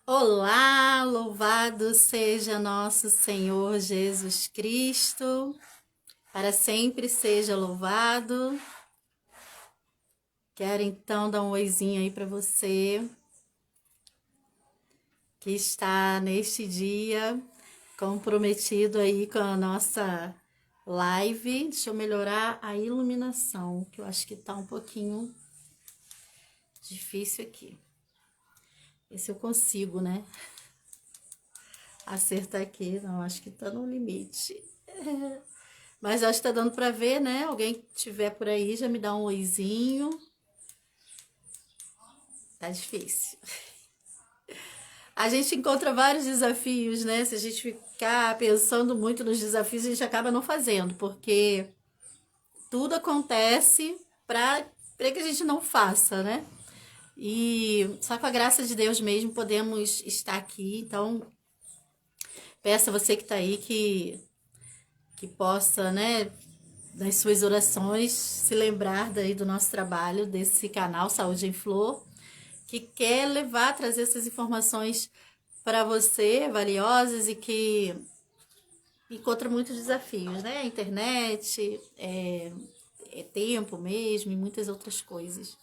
Olá, louvado seja nosso Senhor Jesus Cristo, para sempre seja louvado. Quero então dar um oizinho aí para você que está neste dia comprometido aí com a nossa live. Deixa eu melhorar a iluminação, que eu acho que tá um pouquinho difícil aqui. Ver se eu consigo, né? Acertar aqui. Não, acho que tá no limite. Mas acho que tá dando para ver, né? Alguém que tiver por aí já me dá um oizinho. Tá difícil. A gente encontra vários desafios, né? Se a gente ficar pensando muito nos desafios, a gente acaba não fazendo, porque tudo acontece para que a gente não faça, né? E só com a graça de Deus mesmo podemos estar aqui. Então, peço a você que está aí que possa, né, nas suas orações, se lembrar daí do nosso trabalho, desse canal Saúde em Flor, que quer levar, trazer essas informações para você, valiosas, e que encontra muitos desafios, né? A internet, é tempo mesmo e muitas outras coisas.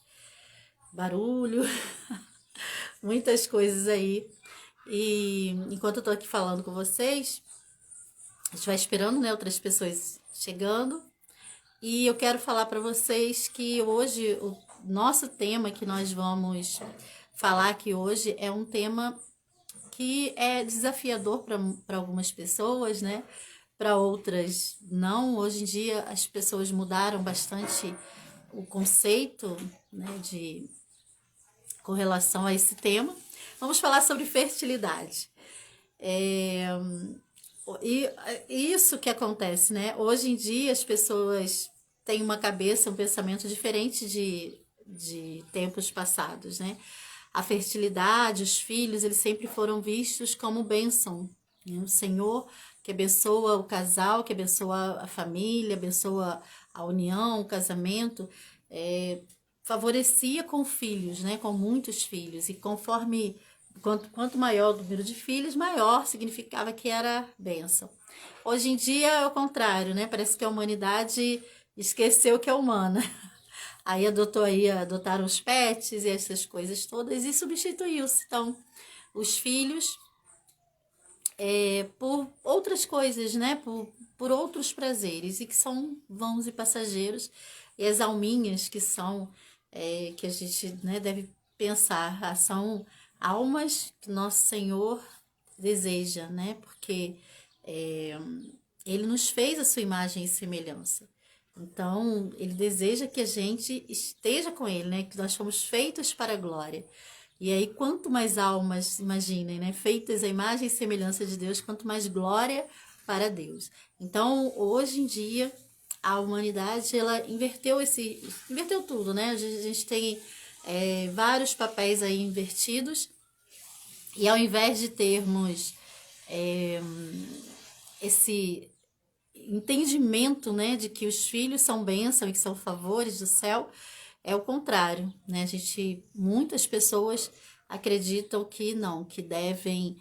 Barulho, muitas coisas aí. E enquanto eu tô aqui falando com vocês, a gente vai esperando, né, outras pessoas chegando. E eu quero falar para vocês que hoje o nosso tema que nós vamos falar aqui hoje é um tema que é desafiador para algumas pessoas, né? Para outras não. Hoje em dia as pessoas mudaram bastante o conceito, né, com relação a esse tema. Vamos falar sobre fertilidade. É, e isso que acontece, né? Hoje em dia as pessoas têm uma cabeça, um pensamento diferente de tempos passados, né? A fertilidade, os filhos, eles sempre foram vistos como bênção, né? O Senhor que abençoa o casal, que abençoa a família, abençoa a união, o casamento, favorecia com filhos, né? Com muitos filhos. E conforme quanto maior o número de filhos, maior significava que era bênção. Hoje em dia é o contrário, né? Parece que a humanidade esqueceu que é humana. Adotaram os pets e essas coisas todas e substituiu-se. Então, os filhos por outras coisas, né? Por outros prazeres e que são vãos e passageiros. E as alminhas que são, que a gente, né, deve pensar, são almas que nosso Senhor deseja, né? Porque é, Ele nos fez a sua imagem e semelhança. Então, ele deseja que a gente esteja com ele, né? Que nós fomos feitos para a glória. E aí, quanto mais almas, imaginem, né? Feitas à imagem e semelhança de Deus, quanto mais glória para Deus. Então, hoje em dia, a humanidade, ela inverteu tudo, né? A gente tem vários papéis aí invertidos. E ao invés de termos esse entendimento, né, de que os filhos são bênção e que são favores do céu, é o contrário, né? Muitas pessoas acreditam que não, que devem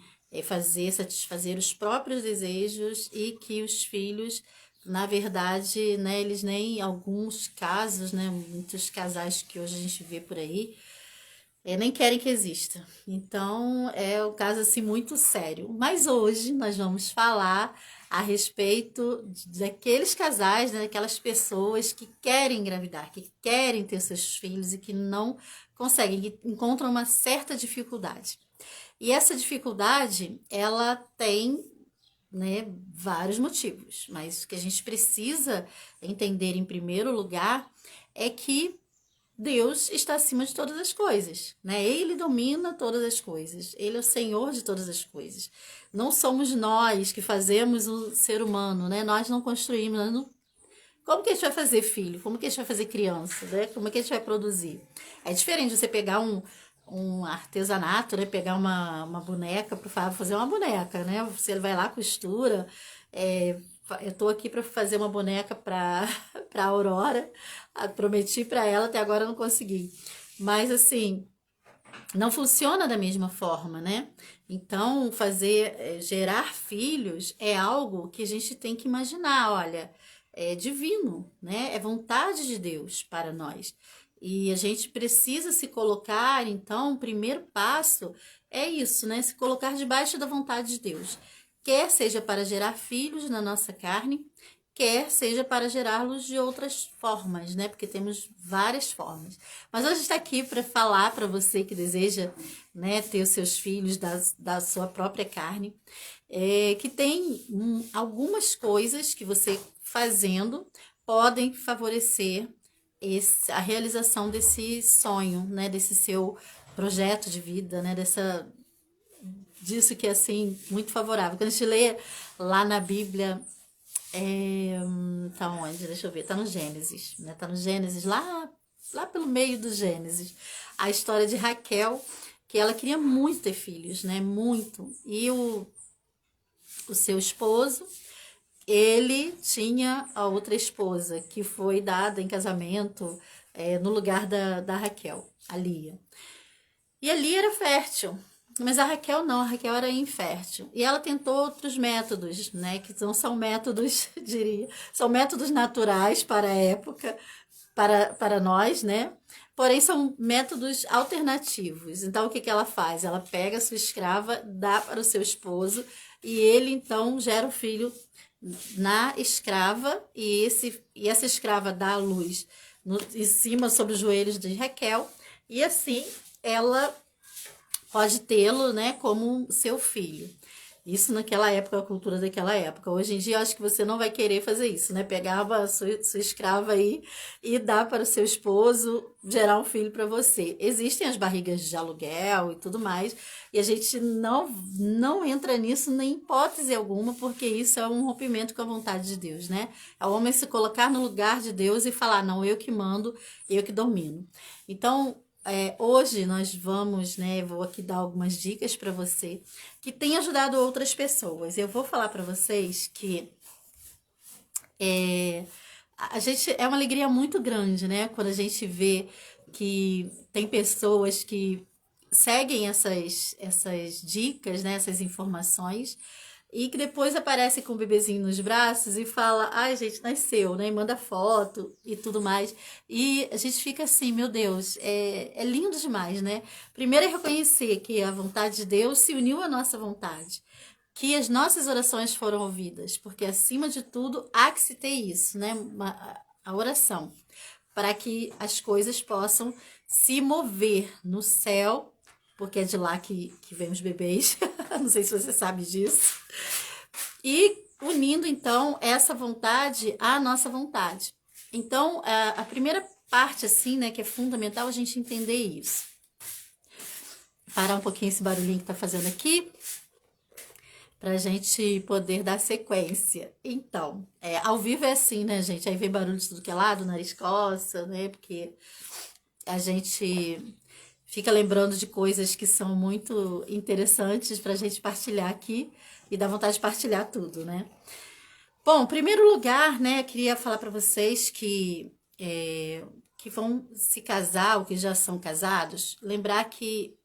satisfazer os próprios desejos e que os filhos, na verdade, né, eles nem, em alguns casos, né, muitos casais que hoje a gente vê por aí, nem querem que exista. Então, é um caso assim muito sério. Mas hoje nós vamos falar a respeito daqueles casais, né, daquelas pessoas que querem engravidar, que querem ter seus filhos e que não conseguem, que encontram uma certa dificuldade. E essa dificuldade, ela tem, né, vários motivos, mas o que a gente precisa entender em primeiro lugar é que Deus está acima de todas as coisas, né? Ele domina todas as coisas. Ele é o Senhor de todas as coisas. Não somos nós que fazemos o ser humano, né? Nós não construímos. Como que a gente vai fazer filho? Como que a gente vai fazer criança, né? Como é que a gente vai produzir? É diferente você pegar um artesanato, né? Pegar uma boneca para fazer uma boneca, né? Você vai lá, costura. Eu tô aqui para fazer uma boneca para para Aurora. Prometi para ela, até agora eu não consegui. Mas assim, não funciona da mesma forma, né? Então, gerar filhos é algo que a gente tem que imaginar, olha, é divino, né? É vontade de Deus para nós. E a gente precisa se colocar, então, o primeiro passo é isso, né? Se colocar debaixo da vontade de Deus. Quer seja para gerar filhos na nossa carne, quer seja para gerá-los de outras formas, né? Porque temos várias formas. Mas hoje está aqui para falar para você que deseja, né, ter os seus filhos da sua própria carne, que tem algumas coisas que você fazendo podem favorecer a realização desse sonho, né, desse seu projeto de vida, né, disso que é assim muito favorável. Quando a gente lê lá na Bíblia, tá onde? Deixa eu ver. Tá no Gênesis, né? Tá no Gênesis, lá pelo meio do Gênesis. A história de Raquel, que ela queria muito ter filhos, né? Muito. E o seu esposo, ele tinha a outra esposa, que foi dada em casamento no lugar da Raquel, a Lia. E a Lia era fértil. Mas a Raquel não, a Raquel era infértil. E ela tentou outros métodos, né? Que não são métodos, diria, são métodos naturais para a época, para nós, né? Porém, são métodos alternativos. Então, o que ela faz? Ela pega a sua escrava, dá para o seu esposo, e ele, então, gera o filho na escrava, e essa escrava dá a luz em cima, sobre os joelhos de Raquel, e assim ela pode tê-lo, né, como seu filho. Isso naquela época, a cultura daquela época. Hoje em dia, eu acho que você não vai querer fazer isso, né? Pegava a sua escrava aí e dá para o seu esposo gerar um filho para você. Existem as barrigas de aluguel e tudo mais, e a gente não entra nisso nem hipótese alguma, porque isso é um rompimento com a vontade de Deus, né? É o homem se colocar no lugar de Deus e falar, não, eu que mando, eu que domino. Então, hoje nós vamos, né? Vou aqui dar algumas dicas para você que tem ajudado outras pessoas. Eu vou falar para vocês que a gente é uma alegria muito grande, né? Quando a gente vê que tem pessoas que seguem essas dicas, né? Essas informações. E que depois aparece com o bebezinho nos braços e fala, ai, gente, nasceu, né? E manda foto e tudo mais. E a gente fica assim, meu Deus, é lindo demais, né? Primeiro é reconhecer que a vontade de Deus se uniu à nossa vontade. Que as nossas orações foram ouvidas. Porque, acima de tudo, há que se ter isso, né? A oração. Para que as coisas possam se mover no céu, porque é de lá que vem os bebês. Não sei se você sabe disso. E unindo, então, essa vontade à nossa vontade. Então, a primeira parte, assim, né, que é fundamental a gente entender isso. Parar um pouquinho esse barulhinho que tá fazendo aqui, pra gente poder dar sequência. Então, ao vivo é assim, né, gente? Aí vem barulho de tudo que é lado, nariz coça, né? Porque a gente fica lembrando de coisas que são muito interessantes pra gente partilhar aqui e dá vontade de partilhar tudo, né? Bom, em primeiro lugar, né, queria falar para vocês que vão se casar ou que já são casados, lembrar que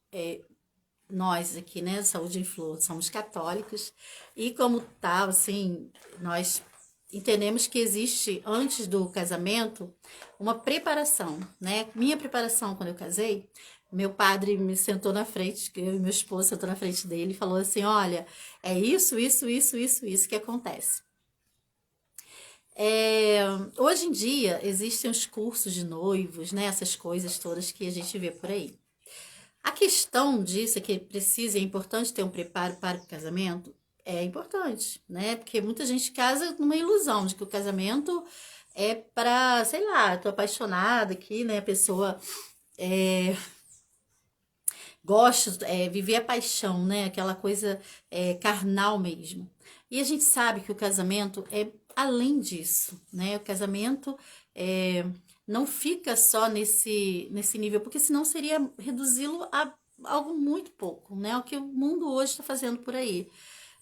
nós aqui, né, Saúde em Flor, somos católicos e como tal, assim, nós entendemos que existe antes do casamento uma preparação, né? Minha preparação quando eu casei, meu padre me sentou na frente, que eu e meu esposo sentou na frente dele e falou assim, olha, é isso que acontece. Hoje em dia existem os cursos de noivos, né? Essas coisas todas que a gente vê por aí. A questão disso é que precisa, é importante ter um preparo para o casamento? É importante, né? Porque muita gente casa numa ilusão de que o casamento é para, sei lá, tô apaixonada aqui, né? A pessoa gosta, viver a paixão, né? Aquela coisa carnal mesmo. E a gente sabe que o casamento é além disso, né? O casamento não fica só nesse nível, porque senão seria reduzi-lo a algo muito pouco, né? O que o mundo hoje está fazendo por aí.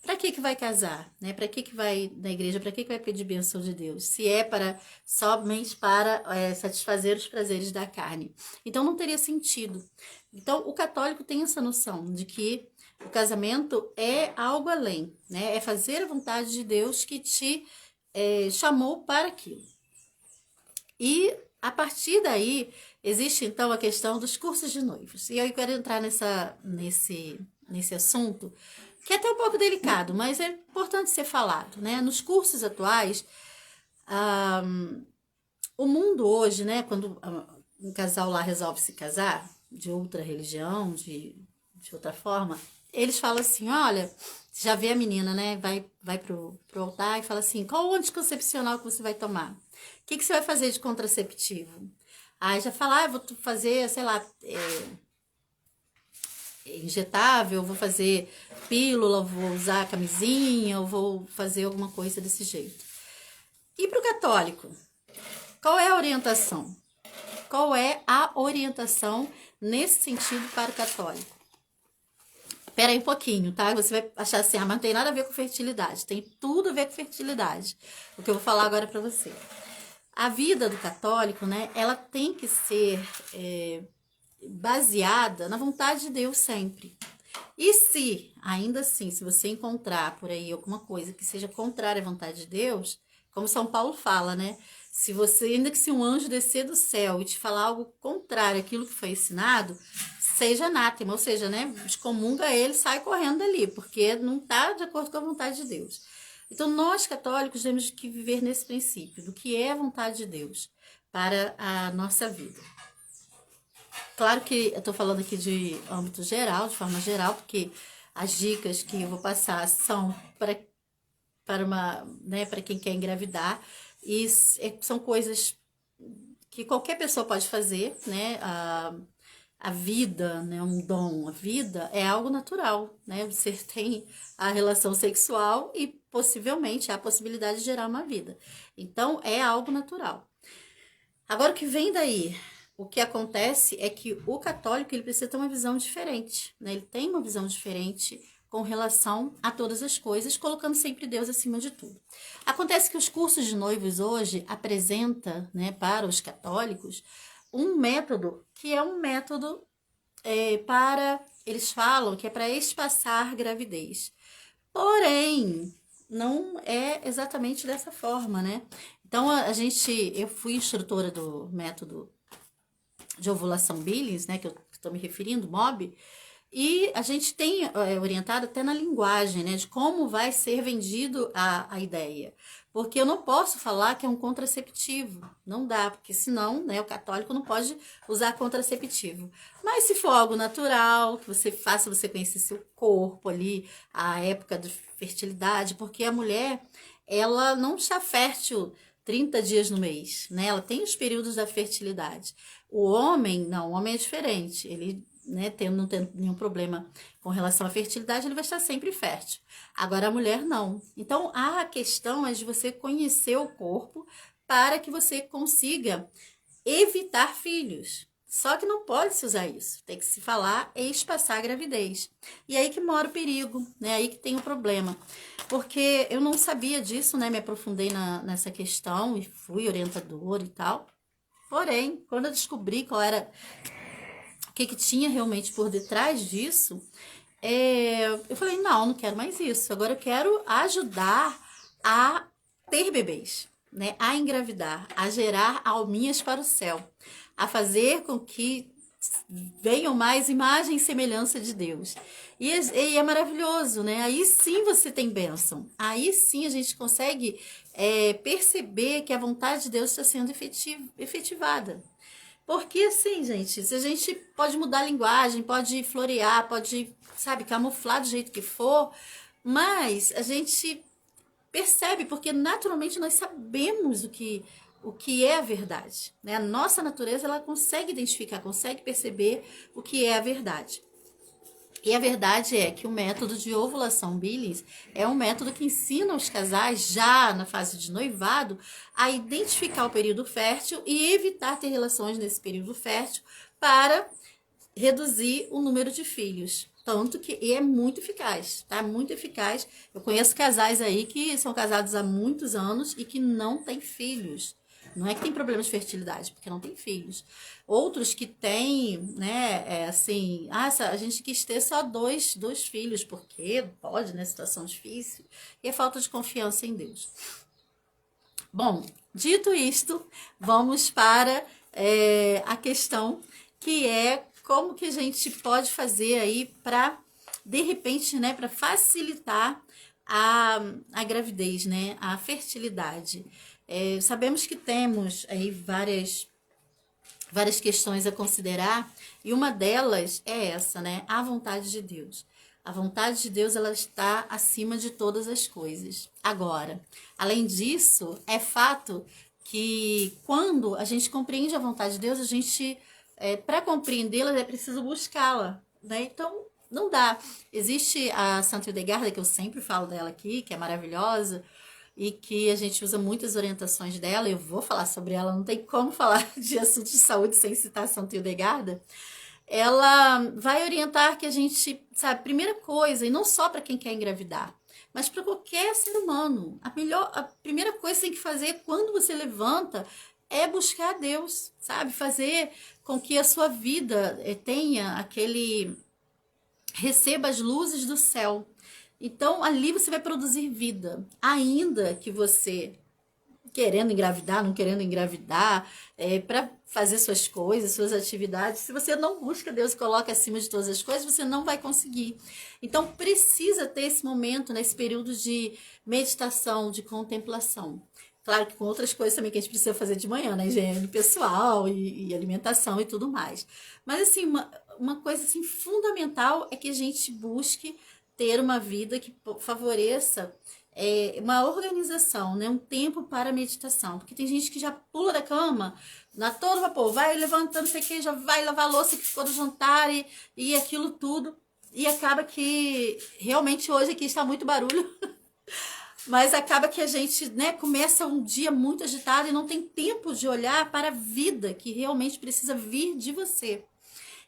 para que vai casar, né? Para que vai na igreja? Para que vai pedir bênção de Deus? Se é para somente para satisfazer os prazeres da carne. Então não teria sentido. Então o católico tem essa noção de que o casamento é algo além, né? É fazer a vontade de Deus que te chamou para aquilo. E a partir daí existe então a questão dos cursos de noivos. E eu quero entrar nesse assunto, que é até um pouco delicado, mas é importante ser falado, né? Nos cursos atuais, o mundo hoje, né? Quando um casal lá resolve se casar, de outra religião, de outra forma, eles falam assim, olha, já vê a menina, né? Vai pro altar e fala assim, qual o anticoncepcional que você vai tomar? O que você vai fazer de contraceptivo? Aí já fala, eu vou fazer, sei lá, injetável, vou fazer pílula, vou usar camisinha, ou vou fazer alguma coisa desse jeito. E para o católico, qual é a orientação? Qual é a orientação nesse sentido para o católico? Espera aí um pouquinho, tá? Você vai achar assim, mas não tem nada a ver com fertilidade. Tem tudo a ver com fertilidade. O que eu vou falar agora para você. A vida do católico, né? Ela tem que ser baseada na vontade de Deus sempre. E se, ainda assim, se você encontrar por aí alguma coisa que seja contrária à vontade de Deus, como São Paulo fala, né? Se você, ainda que se um anjo descer do céu e te falar algo contrário àquilo que foi ensinado, seja anátema, ou seja, né? Excomunga ele, sai correndo dali, porque não está de acordo com a vontade de Deus. Então, nós católicos temos que viver nesse princípio, do que é a vontade de Deus para a nossa vida. Claro que eu estou falando aqui de âmbito geral, de forma geral, porque as dicas que eu vou passar são para quem quer engravidar, e são coisas que qualquer pessoa pode fazer, né? A vida, né, um dom, a vida é algo natural, né? Você tem a relação sexual e possivelmente há a possibilidade de gerar uma vida. Então, é algo natural. Agora, o que vem daí? O que acontece é que o católico ele precisa ter uma visão diferente, né? Ele tem uma visão diferente com relação a todas as coisas, colocando sempre Deus acima de tudo. Acontece que os cursos de noivos hoje apresentam, né, para os católicos um método que é um método eles falam que é para espaçar gravidez. Porém, não é exatamente dessa forma, né? Então, eu fui instrutora do método de ovulação Billings, né, que eu estou me referindo, MOB, e a gente tem orientado até na linguagem, né, de como vai ser vendido a ideia. Porque eu não posso falar que é um contraceptivo, não dá, porque senão, né, o católico não pode usar contraceptivo. Mas se for algo natural, que você faça você conhecer seu corpo ali, a época de fertilidade, porque a mulher, ela não está fértil 30 dias no mês, né? Ela tem os períodos da fertilidade. O homem, não, o homem é diferente. Ele, né, não tendo nenhum problema com relação à fertilidade, ele vai estar sempre fértil. Agora, a mulher, não. Então, a questão é de você conhecer o corpo para que você consiga evitar filhos. Só que não pode se usar isso. Tem que se falar espaçar a gravidez. E aí que mora o perigo, né? Aí que tem o problema. Porque eu não sabia disso, né? Me aprofundei nessa questão e fui orientadora e tal. Porém, quando eu descobri qual era o que tinha realmente por detrás disso, eu falei, não quero mais isso. Agora eu quero ajudar a ter bebês, né? A engravidar, a gerar alminhas para o céu, a fazer com que venham mais imagem e semelhança de Deus. E é maravilhoso, né? Aí sim você tem bênção. Aí sim a gente consegue perceber que a vontade de Deus está sendo efetivada. Porque assim, gente, se a gente pode mudar a linguagem, pode florear, pode, sabe, camuflar do jeito que for, mas a gente percebe, porque naturalmente nós sabemos o que é a verdade, né? A nossa natureza, ela consegue identificar, consegue perceber o que é a verdade. E a verdade é que o método de ovulação Billings é um método que ensina os casais, já na fase de noivado, a identificar o período fértil e evitar ter relações nesse período fértil para reduzir o número de filhos. Tanto que e é muito eficaz, tá? Muito eficaz. Eu conheço casais aí que são casados há muitos anos e que não têm filhos. Não é que tem problemas de fertilidade, porque não tem filhos. Outros que têm, né, assim, a gente quis ter só dois filhos, porque pode, né, situação difícil, e é falta de confiança em Deus. Bom, dito isto, vamos para a questão que é como que a gente pode fazer aí para, de repente, né, para facilitar a gravidez, né, a fertilidade. Sabemos que temos aí várias questões a considerar e uma delas é essa, né, a vontade de Deus. A vontade de Deus, ela está acima de todas as coisas. Agora, além disso, é fato que quando a gente compreende a vontade de Deus, a gente, para compreendê-la, é preciso buscá-la, né? Então, não dá. Existe a Santa Hildegarda, que eu sempre falo dela aqui, que é maravilhosa, e que a gente usa muitas orientações dela. Eu vou falar sobre ela, não tem como falar de assuntos de saúde sem citar a Santa Hildegarda. Ela vai orientar que a gente, sabe, primeira coisa, e não só para quem quer engravidar, mas para qualquer ser humano, a primeira coisa que você tem que fazer quando você levanta é buscar a Deus, sabe? Fazer com que a sua vida tenha receba as luzes do céu. Então, ali você vai produzir vida, ainda que você querendo engravidar, não querendo engravidar, para fazer suas coisas, suas atividades. Se você não busca Deus e coloca acima de todas as coisas, você não vai conseguir. Então, precisa ter esse momento, nesse período de meditação, de contemplação. Claro que com outras coisas também que a gente precisa fazer de manhã, né? Higiene pessoal e alimentação e tudo mais. Mas, assim, uma coisa assim, fundamental é que a gente busque ter uma vida que favoreça uma organização, né? Um tempo para meditação. Porque tem gente que já pula da cama, na todo vapor, vai levantando, não sei o que, já vai lavar a louça que ficou do jantar e aquilo tudo. E acaba que, realmente hoje aqui está muito barulho, mas acaba que a gente, né, começa um dia muito agitado e não tem tempo de olhar para a vida que realmente precisa vir de você.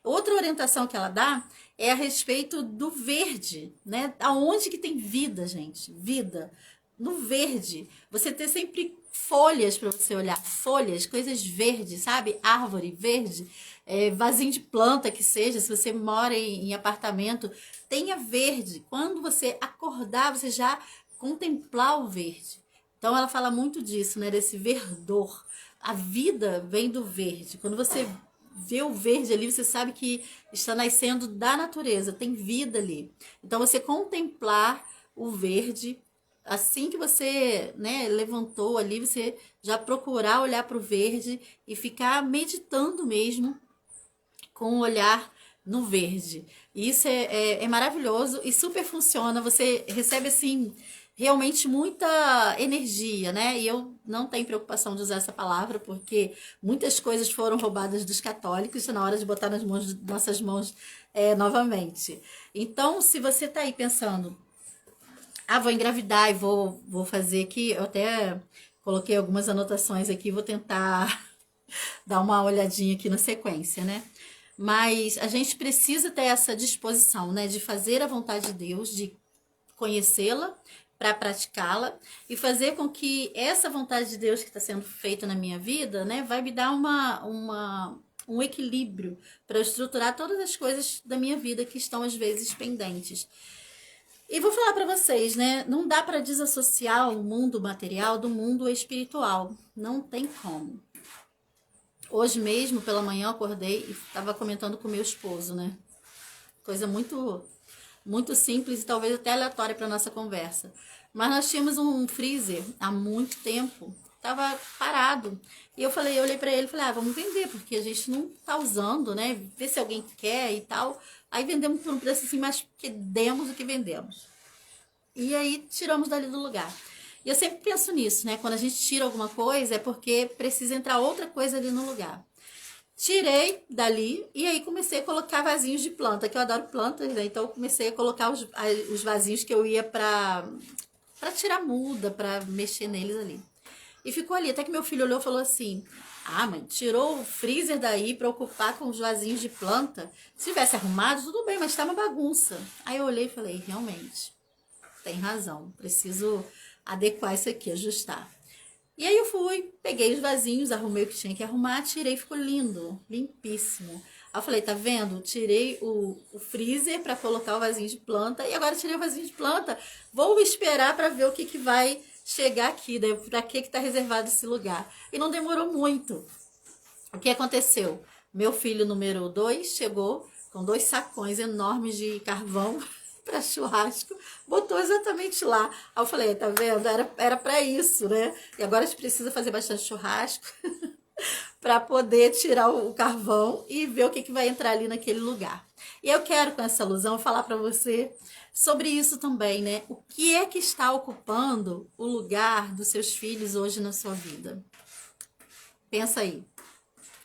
Outra orientação que ela dá é a respeito do verde, né? Aonde que tem vida, gente? Vida. No verde. Você ter sempre folhas para você olhar. Folhas, coisas verdes, sabe? Árvore verde. Vasinho de planta que seja. Se você mora em apartamento, tenha verde. Quando você acordar, você já contemplar o verde. Então ela fala muito disso, né? Desse verdor. A vida vem do verde. Quando você vê o verde ali, você sabe que está nascendo da natureza, tem vida ali. Então, você contemplar o verde, assim que você, né, levantou ali, você já procurar olhar para o verde e ficar meditando mesmo com o olhar no verde. E isso é maravilhoso e super funciona. Você recebe, assim, realmente muita energia, né? E eu não tenho preocupação de usar essa palavra, porque muitas coisas foram roubadas dos católicos na hora de botar nas nossas mãos novamente. Então, se você está aí pensando, vou engravidar e vou fazer aqui, eu até coloquei algumas anotações aqui, vou tentar dar uma olhadinha aqui na sequência, né? Mas a gente precisa ter essa disposição, né, de fazer a vontade de Deus, de conhecê-la para praticá-la e fazer com que essa vontade de Deus que está sendo feita na minha vida, né, vai me dar um equilíbrio para estruturar todas as coisas da minha vida que estão às vezes pendentes. E vou falar para vocês, né, não dá para desassociar o mundo material do mundo espiritual, não tem como. Hoje mesmo, pela manhã, eu acordei e estava comentando com meu esposo, né? Coisa muito simples e talvez até aleatória para nossa conversa. Mas nós tínhamos um freezer há muito tempo, estava parado. E eu olhei para ele e falei, vamos vender, porque a gente não tá usando, né? Ver se alguém quer e tal. Aí vendemos por um preço assim, mas que demos o que vendemos. E aí tiramos dali do lugar. E eu sempre penso nisso, né? Quando a gente tira alguma coisa é porque precisa entrar outra coisa ali no lugar. Tirei dali e aí comecei a colocar vasinhos de planta, que eu adoro plantas, né? Então eu comecei a colocar os vasinhos que eu ia pra tirar muda, pra mexer neles ali. E ficou ali, até que meu filho olhou e falou assim, Ah, mãe, tirou o freezer daí para ocupar com os vasinhos de planta. Se tivesse arrumado, tudo bem, mas tá uma bagunça. Aí eu olhei e falei, realmente, tem razão, preciso adequar isso aqui, ajustar. E aí eu fui, peguei os vasinhos, arrumei o que tinha que arrumar, tirei, ficou lindo, limpíssimo. Aí eu falei, tá vendo? Tirei o freezer para colocar o vasinho de planta e agora tirei o vasinho de planta. Vou esperar para ver o que, que vai chegar aqui, né? Para que está reservado esse lugar. E não demorou muito. O que aconteceu? Meu filho número 2 chegou com 2 sacões enormes de carvão para churrasco, botou exatamente lá. Aí eu falei, tá vendo? Era para isso, né? E agora a gente precisa fazer bastante churrasco para poder tirar o carvão e ver o que, que vai entrar ali naquele lugar. E eu quero, com essa alusão, falar para você sobre isso também, né? O que é que está ocupando o lugar dos seus filhos hoje na sua vida? Pensa aí.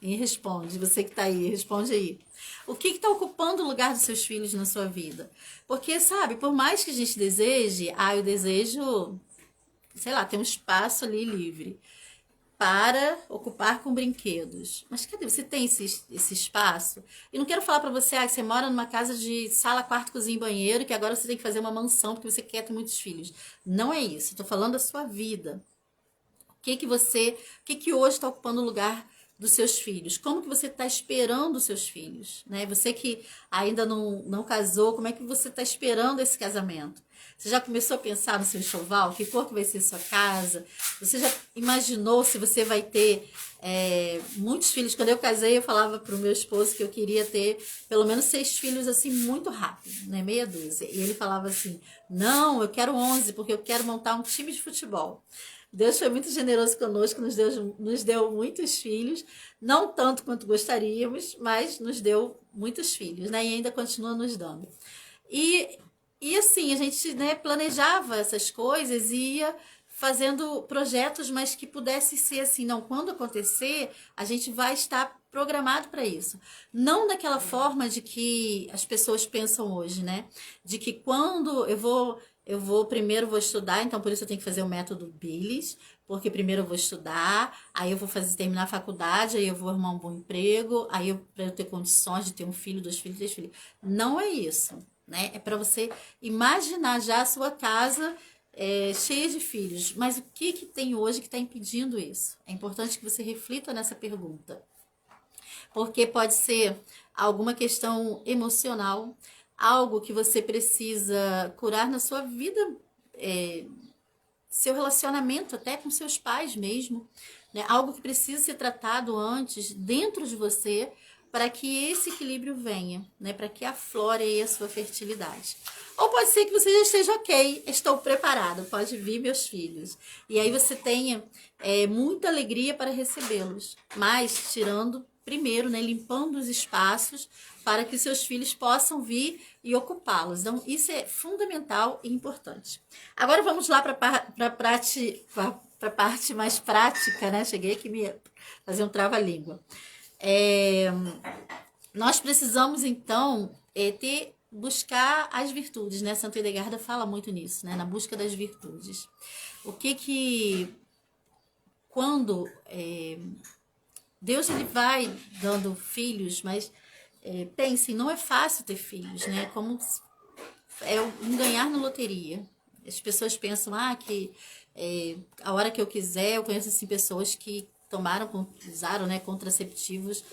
E responde, você que está aí, responde aí. O que está ocupando o lugar dos seus filhos na sua vida? Porque, sabe, por mais que a gente deseje, eu desejo, sei lá, ter um espaço ali livre para ocupar com brinquedos. Mas cadê? Você tem esse espaço? E não quero falar para você, que você mora numa casa de sala, quarto, cozinha e banheiro, que agora você tem que fazer uma mansão porque você quer ter muitos filhos. Não é isso, estou falando da sua vida. O que hoje está ocupando o lugar dos seus filhos? Como que você está esperando os seus filhos? Né? Você que ainda não casou, como é que você está esperando esse casamento? Você já começou a pensar no seu enxoval? Que cor que vai ser sua casa? Você já imaginou se você vai ter muitos filhos? Quando eu casei, eu falava para o meu esposo que eu queria ter pelo menos 6 filhos assim muito rápido, né? Meia dúzia. E ele falava assim, não, eu quero 11 porque eu quero montar um time de futebol. Deus foi muito generoso conosco, nos deu muitos filhos, não tanto quanto gostaríamos, mas nos deu muitos filhos, né? E ainda continua nos dando. E assim, a gente, né, planejava essas coisas e ia fazendo projetos, mas que pudesse ser assim, não, quando acontecer, a gente vai estar programado para isso. Não daquela forma de que as pessoas pensam hoje, né? De que quando primeiro vou estudar, então por isso eu tenho que fazer o método Billis, porque primeiro eu vou estudar, aí eu vou terminar a faculdade, aí eu vou arrumar um bom emprego, aí para eu ter condições de ter um filho, 2 filhos, 3 filhos. Não é isso, né? É para você imaginar já a sua casa cheia de filhos. Mas o que tem hoje que está impedindo isso? É importante que você reflita nessa pergunta. Porque pode ser alguma questão emocional, algo que você precisa curar na sua vida, seu relacionamento até com seus pais mesmo, né? Algo que precisa ser tratado antes, dentro de você, para que esse equilíbrio venha, né? Para que aflore aí a sua fertilidade. Ou pode ser que você já esteja ok, estou preparado, pode vir meus filhos. E aí você tenha muita alegria para recebê-los, mas tirando primeiro, né, limpando os espaços para que seus filhos possam vir e ocupá-los. Então, isso é fundamental e importante. Agora vamos lá para a parte mais prática, né? Cheguei aqui me fazer um trava-língua. Nós precisamos, então, buscar as virtudes, né? Santa Edegarda fala muito nisso, né? Na busca das virtudes. Quando Deus ele vai dando filhos, mas pensem, não é fácil ter filhos, né? Como é um ganhar na loteria. As pessoas pensam, que a hora que eu quiser, eu conheço assim, pessoas que usaram, né, contraceptivos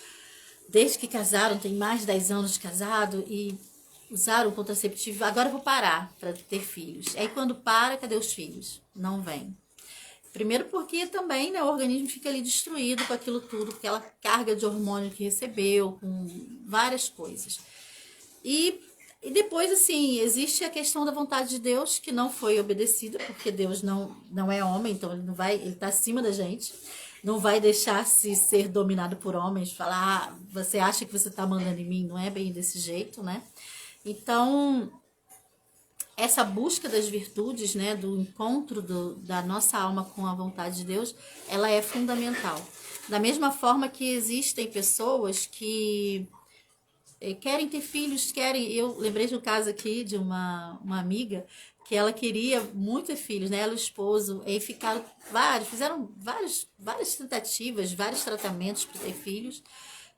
desde que casaram, tem mais de 10 anos de casado e usaram contraceptivo, agora eu vou parar para ter filhos. Aí quando para, cadê os filhos? Não vem. Primeiro porque também, né, o organismo fica ali destruído com aquilo tudo, com aquela carga de hormônio que recebeu, com várias coisas. E depois, assim, existe a questão da vontade de Deus, que não foi obedecida, porque Deus não é homem, então ele está acima da gente, não vai deixar-se ser dominado por homens, falar, você acha que você está mandando em mim, não é bem desse jeito, né? Então, essa busca das virtudes, né, do encontro da nossa alma com a vontade de Deus, ela é fundamental. Da mesma forma que existem pessoas que querem ter filhos, eu lembrei de um caso aqui de uma amiga que ela queria muito ter filhos, né? Ela e o esposo, e fizeram várias tentativas, vários tratamentos para ter filhos.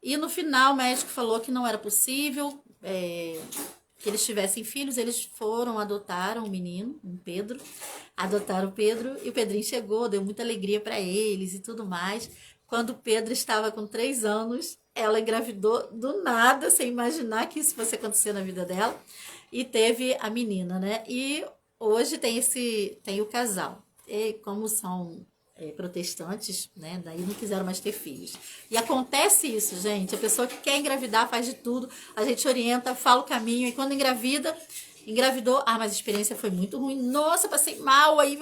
E no final o médico falou que não era possível, que eles tivessem filhos. Eles foram, adotaram um menino, um Pedro, adotaram o Pedro, e o Pedrinho chegou, deu muita alegria para eles e tudo mais. Quando o Pedro estava com 3 anos, ela engravidou do nada, sem imaginar que isso fosse acontecer na vida dela, e teve a menina, né? E hoje tem o casal. E como são protestantes, né? Daí não quiseram mais ter filhos. E acontece isso, gente. A pessoa que quer engravidar faz de tudo, a gente orienta, fala o caminho, e quando engravidou, mas a experiência foi muito ruim. Nossa, passei mal, aí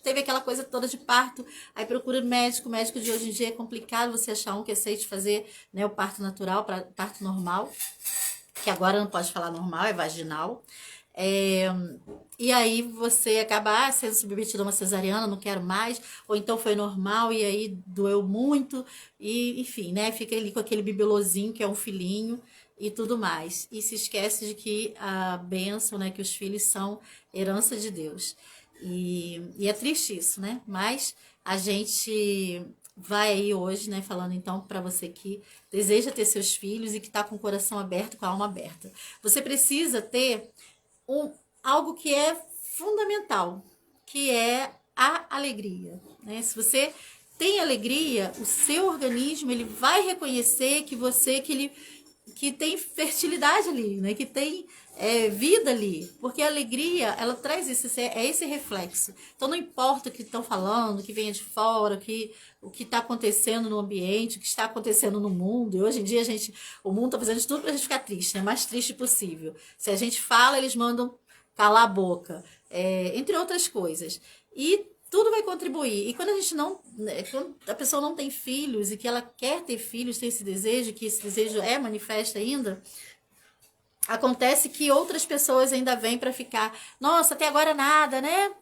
teve aquela coisa toda de parto, aí procura médico. O médico de hoje em dia é complicado você achar um que aceite fazer, né, o parto natural, parto normal, que agora não pode falar normal, é vaginal. E aí você acaba sendo submetido a uma cesariana, não quero mais, ou então foi normal e aí doeu muito, e enfim, né? Fica ali com aquele bibelozinho que é um filhinho e tudo mais. E se esquece de que a bênção, né, que os filhos são herança de Deus. E é triste isso, né? Mas a gente vai aí hoje, né, falando então para você que deseja ter seus filhos e que está com o coração aberto, com a alma aberta. Você precisa ter algo que é fundamental, que é a alegria, né? Se você tem alegria, o seu organismo ele vai reconhecer que tem fertilidade ali, né? Que tem vida ali, porque a alegria ela traz esse reflexo. Então não importa o que estão falando, o que venha de fora, o que está acontecendo no ambiente, o que está acontecendo no mundo. E hoje em dia o mundo está fazendo de tudo para a gente ficar triste, né? Mais triste possível. Se a gente fala, eles mandam calar a boca, entre outras coisas. E tudo vai contribuir. E quando quando a pessoa não tem filhos e que ela quer ter filhos, tem esse desejo, que esse desejo é manifesto ainda, acontece que outras pessoas ainda vêm para ficar, nossa, até agora nada, né?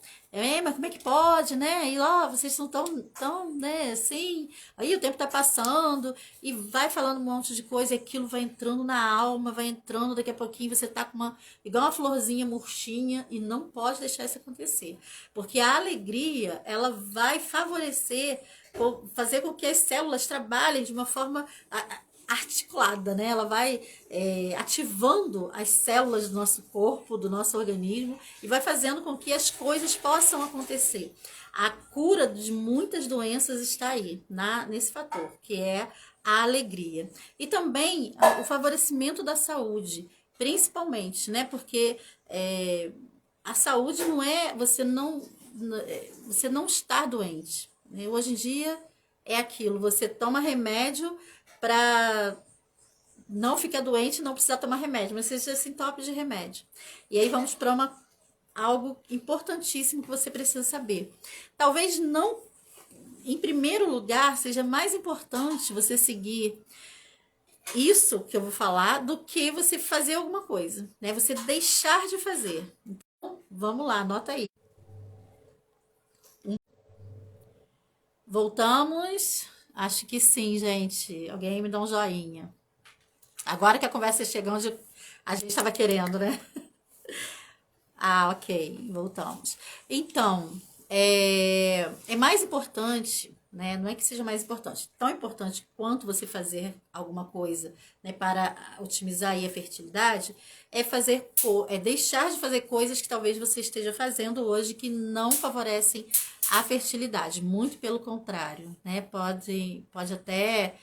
Mas como é que pode, né? E ó, vocês são tão, né, assim. Aí o tempo tá passando e vai falando um monte de coisa, e aquilo vai entrando na alma, vai entrando, daqui a pouquinho você tá igual uma florzinha murchinha, e não pode deixar isso acontecer. Porque a alegria, ela vai favorecer, fazer com que as células trabalhem de uma forma articulada, né? Ela vai ativando as células do nosso corpo, do nosso organismo, e vai fazendo com que as coisas possam acontecer. A cura de muitas doenças está aí, nesse fator, que é a alegria. E também o favorecimento da saúde, principalmente, né? Porque a saúde não é você não estar doente, né? Hoje em dia é aquilo, você toma remédio para não ficar doente, não precisar tomar remédio, mas seja sintoma de remédio. E aí vamos para algo importantíssimo que você precisa saber. Talvez não, em primeiro lugar, seja mais importante você seguir isso que eu vou falar do que você fazer alguma coisa, né? Você deixar de fazer. Então, vamos lá, anota aí. Voltamos. Acho que sim, gente. Alguém me dá um joinha. Agora que a conversa chegou onde a gente estava querendo, né? Ok, voltamos. Então, é mais importante, né? Não é que seja mais importante, tão importante quanto você fazer alguma coisa, né, para otimizar aí a fertilidade, é deixar de fazer coisas que talvez você esteja fazendo hoje que não favorecem a fertilidade. Muito pelo contrário, né? Pode até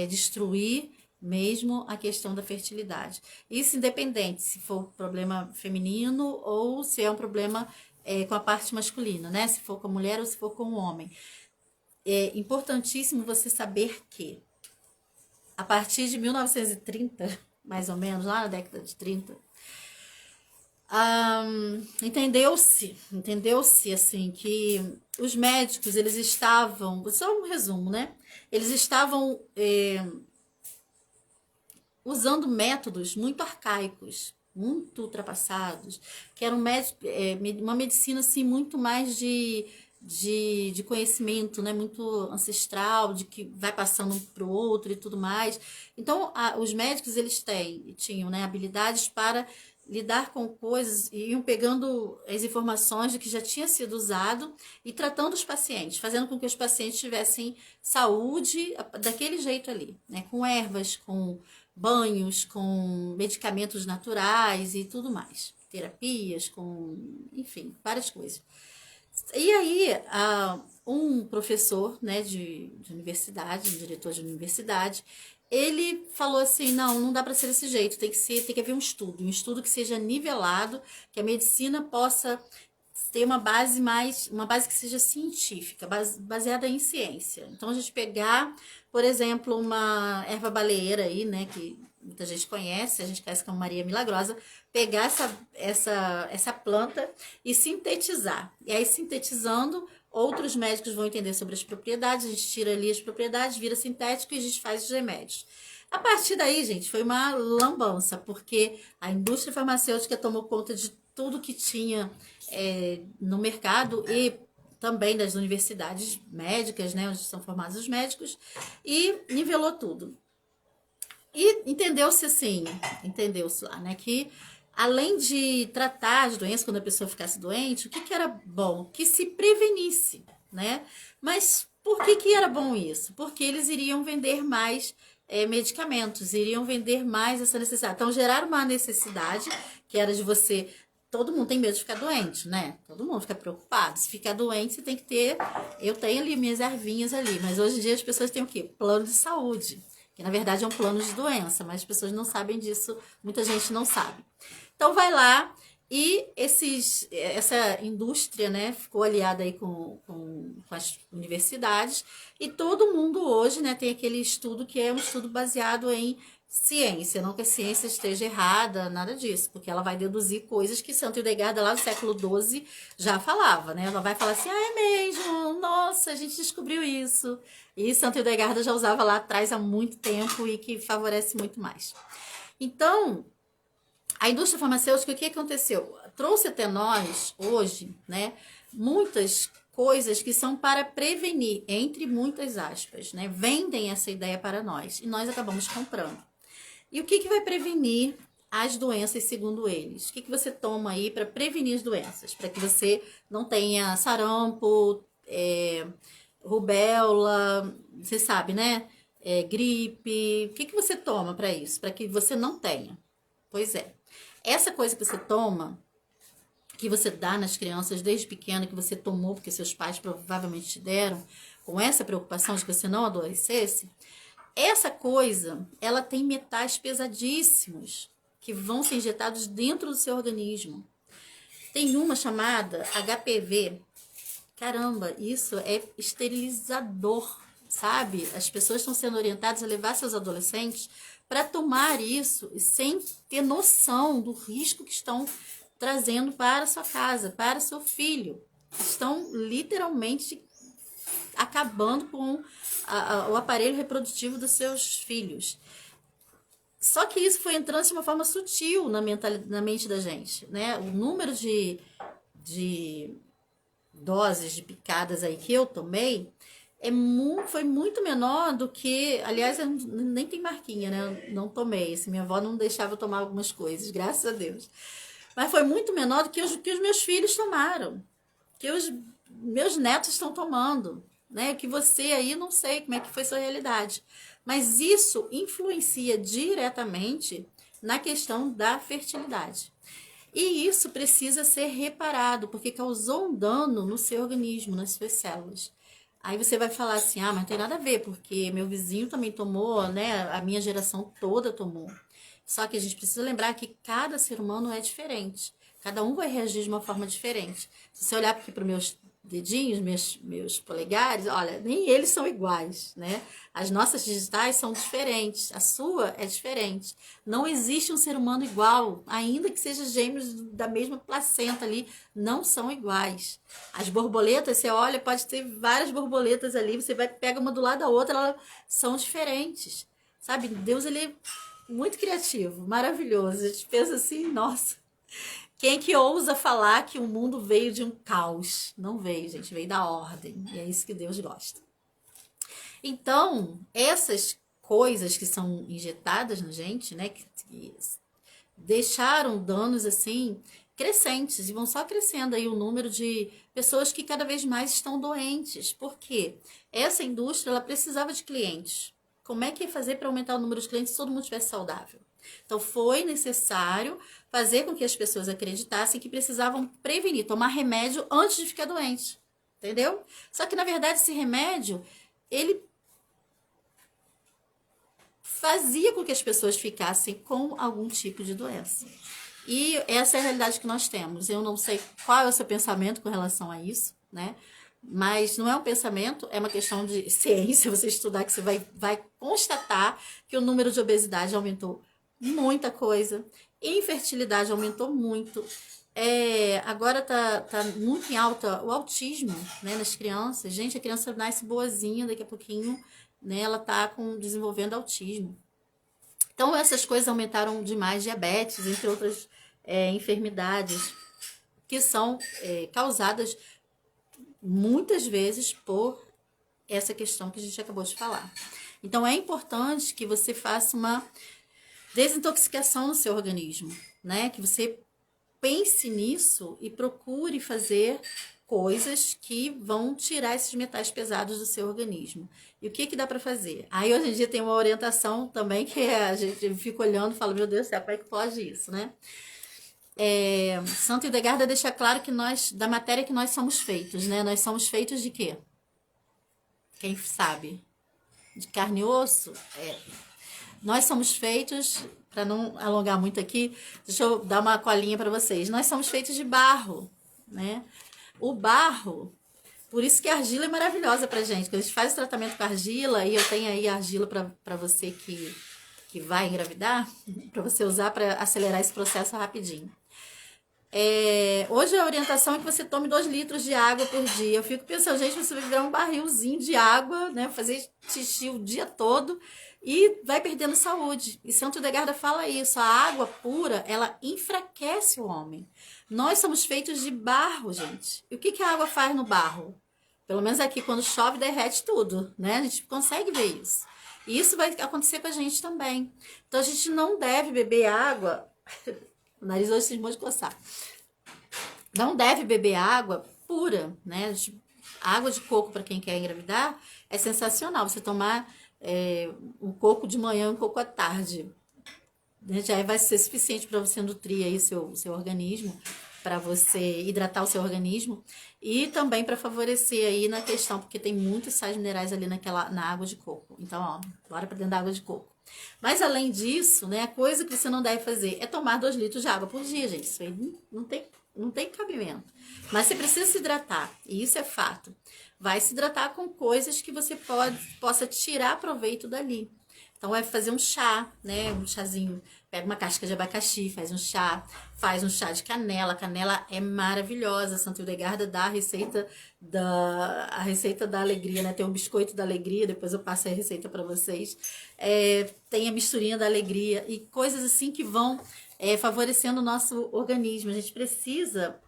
destruir mesmo a questão da fertilidade. Isso independente se for problema feminino ou se é um problema com a parte masculina, né? Se for com a mulher ou se for com o homem. É importantíssimo você saber que a partir de 1930, mais ou menos, lá na década de 30, entendeu-se assim que os médicos, eles estavam, só um resumo, né? Eles estavam usando métodos muito arcaicos, muito ultrapassados, que eram uma medicina assim, muito mais de conhecimento, né? Muito ancestral, de que vai passando um para o outro e tudo mais. Então, os médicos eles tinham, né, habilidades para lidar com coisas e iam pegando as informações do que já tinha sido usado e tratando os pacientes, fazendo com que os pacientes tivessem saúde daquele jeito ali, né? Com ervas, com banhos, com medicamentos naturais e tudo mais. Terapias, com, enfim, várias coisas. E aí, um professor, né, de universidade, um diretor de universidade, ele falou assim, não dá para ser desse jeito, tem que haver um estudo que seja nivelado, que a medicina possa ter uma base que seja científica, baseada em ciência. Então, a gente pegar, por exemplo, uma erva baleeira aí, né, que muita gente conhece, a gente conhece como Maria Milagrosa, pegar essa planta e sintetizar. E aí, sintetizando, outros médicos vão entender sobre as propriedades, a gente tira ali as propriedades, vira sintético e a gente faz os remédios. A partir daí, gente, foi uma lambança, porque a indústria farmacêutica tomou conta de tudo que tinha no mercado e também das universidades médicas, né, onde são formados os médicos, e nivelou tudo. E entendeu-se lá, né, que além de tratar as doenças quando a pessoa ficasse doente, o que era bom? Que se prevenisse, né? Mas por que era bom isso? Porque eles iriam vender mais medicamentos, iriam vender mais essa necessidade. Então, geraram uma necessidade que era de você. Todo mundo tem medo de ficar doente, né? Todo mundo fica preocupado. Se ficar doente, você tem que ter. Eu tenho ali minhas ervinhas ali, mas hoje em dia as pessoas têm o quê? Plano de saúde, que na verdade é um plano de doença, mas as pessoas não sabem disso, muita gente não sabe. Então vai lá e essa indústria, né, ficou aliada aí com as universidades e todo mundo hoje, né, tem aquele estudo que é um estudo baseado em ciência, não que a ciência esteja errada, nada disso, porque ela vai deduzir coisas que Santo Hildegarda lá no século XII já falava, né? Ela vai falar assim, é mesmo, nossa, a gente descobriu isso. E Santo Hildegarda já usava lá atrás há muito tempo e que favorece muito mais. Então, a indústria farmacêutica, o que aconteceu? Trouxe até nós, hoje, né, muitas coisas que são para prevenir, entre muitas aspas, né? Vendem essa ideia para nós e nós acabamos comprando. E o que vai prevenir as doenças, segundo eles? O que você toma aí para prevenir as doenças? Para que você não tenha sarampo, rubéola, você sabe, né? Gripe. O que você toma para isso? Para que você não tenha. Pois é. Essa coisa que você toma, que você dá nas crianças desde pequena, que você tomou porque seus pais provavelmente te deram, com essa preocupação de que você não adoecesse, essa coisa, ela tem metais pesadíssimos que vão ser injetados dentro do seu organismo. Tem uma chamada HPV. Caramba, isso é esterilizador, sabe? As pessoas estão sendo orientadas a levar seus adolescentes para tomar isso sem ter noção do risco que estão trazendo para sua casa, para seu filho. Estão literalmente acabando com o aparelho reprodutivo dos seus filhos. Só que isso foi entrando de uma forma sutil na mente da gente, né? O número de doses de picadas aí que eu tomei foi muito menor do que, aliás, nem tem marquinha, né? Eu não tomei, assim, minha avó não deixava eu tomar algumas coisas, graças a Deus. Mas foi muito menor do que os meus filhos tomaram, que os meus netos estão tomando, né? Que você aí, não sei como é que foi sua realidade. Mas isso influencia diretamente na questão da fertilidade. E isso precisa ser reparado, porque causou um dano no seu organismo, nas suas células. Aí você vai falar assim, mas não tem nada a ver, porque meu vizinho também tomou, né? A minha geração toda tomou. Só que a gente precisa lembrar que cada ser humano é diferente. Cada um vai reagir de uma forma diferente. Se você olhar aqui para os meus dedinhos, meus polegares, olha, nem eles são iguais, né? As nossas digitais são diferentes, a sua é diferente. Não existe um ser humano igual, ainda que sejam gêmeos da mesma placenta ali, não são iguais. As borboletas, você olha, pode ter várias borboletas ali, você pega uma do lado da outra, elas são diferentes, sabe? Deus, ele é muito criativo, maravilhoso. A gente pensa assim, nossa, quem é que ousa falar que o mundo veio de um caos? Não veio, gente, veio da ordem. E é isso que Deus gosta. Então, essas coisas que são injetadas na gente, né, que deixaram danos assim crescentes e vão só crescendo aí o número de pessoas que cada vez mais estão doentes. Por quê? Essa indústria ela precisava de clientes. Como é que ia fazer para aumentar o número de clientes se todo mundo estivesse saudável? Então foi necessário fazer com que as pessoas acreditassem que precisavam prevenir, tomar remédio antes de ficar doente. Entendeu? Só que na verdade esse remédio, ele fazia com que as pessoas ficassem com algum tipo de doença. E essa é a realidade que nós temos. Eu não sei qual é o seu pensamento com relação a isso, né? Mas não é um pensamento, é uma questão de ciência, você estudar que você vai constatar que o número de obesidade aumentou muita coisa, infertilidade aumentou muito. Agora tá muito em alta o autismo, né, nas crianças. Gente, a criança nasce boazinha, daqui a pouquinho, né, ela tá desenvolvendo autismo. Então, essas coisas aumentaram demais, diabetes, entre outras enfermidades, que são causadas muitas vezes por essa questão que a gente acabou de falar. Então, é importante que você faça uma desintoxicação no seu organismo, né? Que você pense nisso e procure fazer coisas que vão tirar esses metais pesados do seu organismo. E o que dá para fazer? Aí hoje em dia tem uma orientação também que a gente fica olhando e fala, meu Deus do céu, como é que pode isso, né? Santo Hildegarda deixa claro que da matéria que nós somos feitos, né? Nós somos feitos de quê? Quem sabe? De carne e osso? Nós somos feitos, para não alongar muito aqui, deixa eu dar uma colinha para vocês. Nós somos feitos de barro, né? O barro, por isso que a argila é maravilhosa pra gente. Quando a gente faz o tratamento com argila, e eu tenho aí a argila para você que vai engravidar, para você usar para acelerar esse processo rapidinho. Hoje a orientação é que você tome 2 litros de água por dia. Eu fico pensando, gente, você vai virar um barrilzinho de água, né? Fazer xixi o dia todo e vai perdendo saúde. E Santo Hildegarda fala isso, a água pura, ela enfraquece o homem. Nós somos feitos de barro, gente. E o que a água faz no barro? Pelo menos aqui, quando chove, derrete tudo, né? A gente consegue ver isso. E isso vai acontecer com a gente também. Então, a gente não deve beber água... O nariz hoje se de coçar. Não deve beber água pura, né? Água de coco para quem quer engravidar é sensacional. Você tomar um coco de manhã e um coco à tarde, né? Já vai ser suficiente para você nutrir aí seu organismo, para você hidratar o seu organismo e também para favorecer aí na questão, porque tem muitos sais minerais ali na água de coco. Então, ó, bora para dentro da água de coco. Mas além disso, né, a coisa que você não deve fazer é tomar 2 litros de água por dia, gente. Isso aí não tem cabimento. Mas você precisa se hidratar, e isso é fato. Vai se hidratar com coisas que você possa tirar proveito dali. Então, vai fazer um chá, né? Um chazinho. Pega uma casca de abacaxi, faz um chá de canela. A canela é maravilhosa. Santa Hildegarda dá a receita da alegria, né? Tem um biscoito da alegria, depois eu passo a receita para vocês. Tem a misturinha da alegria e coisas assim que vão favorecendo o nosso organismo. A gente precisa,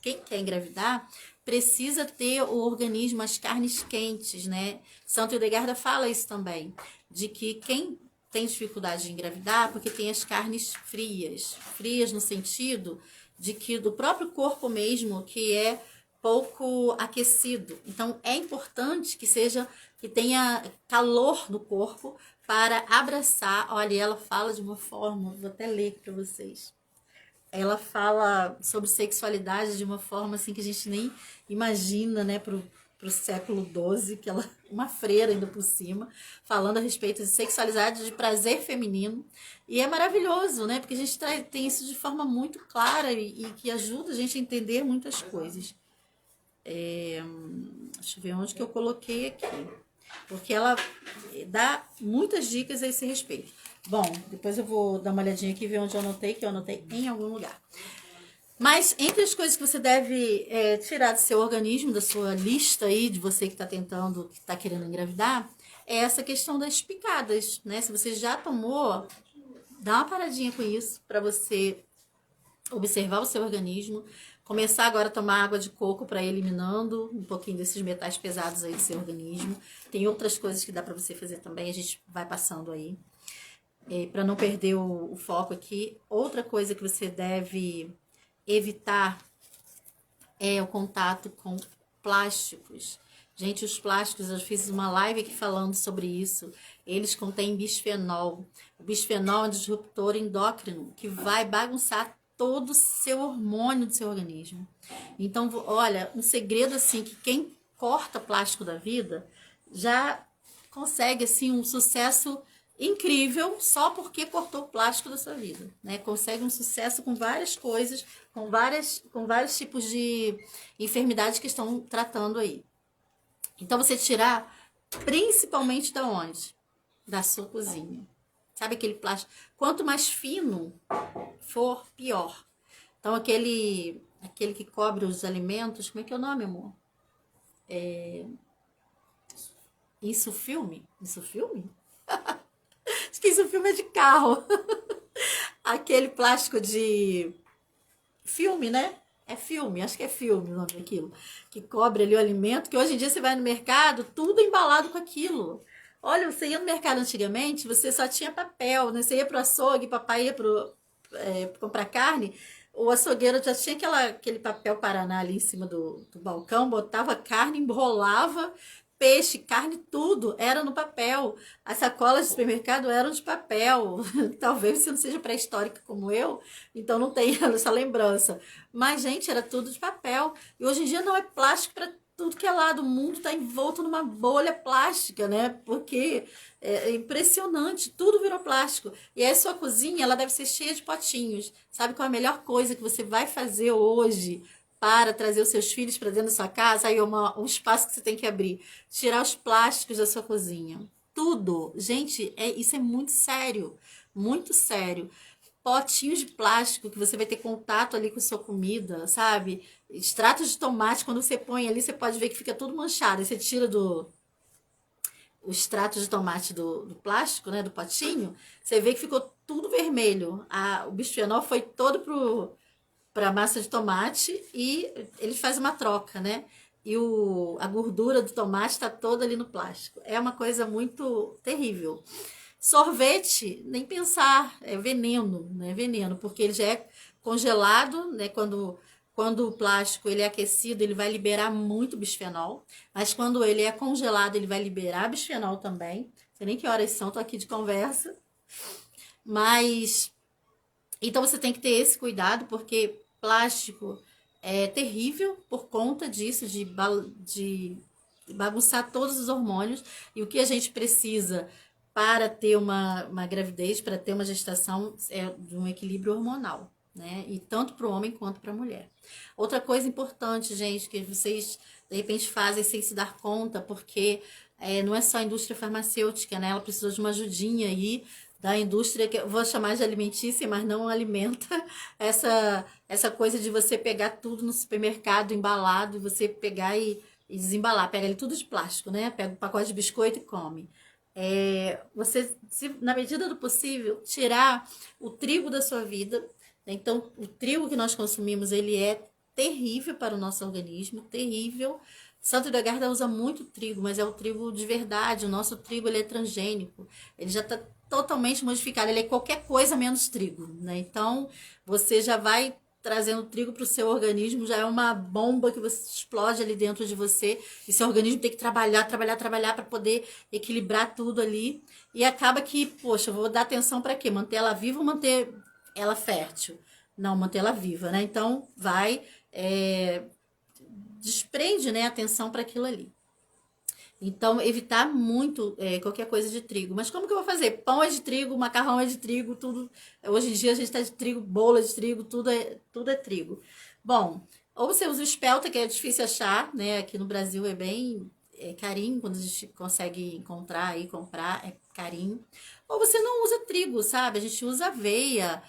quem quer engravidar, precisa ter o organismo, as carnes quentes, né? Santo Hildegarda fala isso também, de que quem tem dificuldade de engravidar, porque tem as carnes frias no sentido de que do próprio corpo mesmo, que é pouco aquecido. Então, é importante que tenha calor no corpo para abraçar. Olha, ela fala de uma forma, vou até ler para vocês. Ela fala sobre sexualidade de uma forma assim que a gente nem imagina, né, pro século XII, que ela, uma freira ainda por cima, falando a respeito de sexualidade, de prazer feminino. E é maravilhoso, né, porque a gente tem isso de forma muito clara e que ajuda a gente a entender muitas coisas. Deixa eu ver onde que eu coloquei aqui. Porque ela dá muitas dicas a esse respeito. Bom, depois eu vou dar uma olhadinha aqui e ver onde eu anotei, que eu anotei em algum lugar. Mas entre as coisas que você deve tirar do seu organismo, da sua lista aí, de você que está tentando, que está querendo engravidar, é essa questão das picadas, né? Se você já tomou, dá uma paradinha com isso para você observar o seu organismo, começar agora a tomar água de coco para ir eliminando um pouquinho desses metais pesados aí do seu organismo. Tem outras coisas que dá para você fazer também, a gente vai passando aí. para não perder o foco aqui, outra coisa que você deve evitar é o contato com plásticos. Gente, os plásticos, eu fiz uma live aqui falando sobre isso. Eles contêm bisfenol. O bisfenol é um disruptor endócrino que vai bagunçar todo o seu hormônio do seu organismo. Então, olha, um segredo assim que quem corta plástico da vida já consegue assim um sucesso incrível só porque cortou o plástico da sua vida, né? Consegue um sucesso com várias coisas, com vários tipos de enfermidades que estão tratando aí. Então você tirar principalmente da onde? Da sua cozinha. Sabe aquele plástico? Quanto mais fino for, pior. Então aquele que cobre os alimentos, como é que é o nome, amor? Isso filme? Isso filme? Acho que isso filme é de carro. Aquele plástico de filme, né? É filme, acho que é filme o nome daquilo. Que cobre ali o alimento, que hoje em dia você vai no mercado, tudo embalado com aquilo. Olha, você ia no mercado antigamente, você só tinha papel, né? Você ia pro açougue, papai ia comprar carne, o açougueiro já tinha aquele papel paraná ali em cima do balcão, botava carne, enrolava, peixe, carne, tudo era no papel. As sacolas de supermercado eram de papel. Talvez você não seja pré-histórica como eu, então não tenha essa lembrança. Mas, gente, era tudo de papel. E hoje em dia não é plástico para tudo que é lado. O mundo está envolto numa bolha plástica, né? Porque é impressionante, tudo virou plástico. E aí sua cozinha, ela deve ser cheia de potinhos. Sabe qual é a melhor coisa que você vai fazer hoje para trazer os seus filhos para dentro da sua casa? Aí um espaço que você tem que abrir. Tirar os plásticos da sua cozinha. Tudo. Gente, isso é muito sério. Muito sério. Potinhos de plástico que você vai ter contato ali com a sua comida, sabe? Extrato de tomate, quando você põe ali, você pode ver que fica tudo manchado. Aí você tira o extrato de tomate do plástico, né? Do potinho, você vê que ficou tudo vermelho. O bisfenol foi todo para a massa de tomate e ele faz uma troca, né? E a gordura do tomate está toda ali no plástico. É uma coisa muito terrível. Sorvete, nem pensar, é veneno, né? Veneno, porque ele já é congelado, né? Quando o plástico ele é aquecido, ele vai liberar muito bisfenol, mas quando ele é congelado, ele vai liberar bisfenol também. Não sei nem que horas são, tô aqui de conversa. Mas então você tem que ter esse cuidado, porque plástico é terrível por conta disso, de bagunçar todos os hormônios. E o que a gente precisa para ter uma gravidez, para ter uma gestação, é de um equilíbrio hormonal, né? E tanto para o homem quanto para a mulher. Outra coisa importante, gente, que vocês de repente fazem sem se dar conta, porque não é só a indústria farmacêutica, né? Ela precisou de uma ajudinha aí da indústria, que eu vou chamar de alimentícia, mas não alimenta essa coisa de você pegar tudo no supermercado embalado, você pegar e desembalar. Pega ali tudo de plástico, né? Pega um pacote de biscoito e come. Você, na medida do possível, tirar o trigo da sua vida, né? Então, o trigo que nós consumimos, ele é terrível para o nosso organismo, terrível. Santo Hildegarda usa muito trigo, mas é o trigo de verdade. O nosso trigo, ele é transgênico. Ele já está totalmente modificado. Ele é qualquer coisa menos trigo, né? Então, você já vai trazendo trigo para o seu organismo, já é uma bomba que você explode ali dentro de você, e seu organismo tem que trabalhar para poder equilibrar tudo ali, e acaba que, poxa, eu vou dar atenção para quê? Manter ela viva ou manter ela fértil? Não, manter ela viva, né? Então, desprende, né, atenção para aquilo ali. Então, evitar muito qualquer coisa de trigo. Mas como que eu vou fazer? Pão é de trigo, macarrão é de trigo, tudo. Hoje em dia a gente está de trigo, bolo é de trigo, tudo é trigo. Bom, ou você usa o espelta, que é difícil achar, né? Aqui no Brasil é bem carinho, quando a gente consegue encontrar e comprar, é carinho. Ou você não usa trigo, sabe? A gente usa aveia,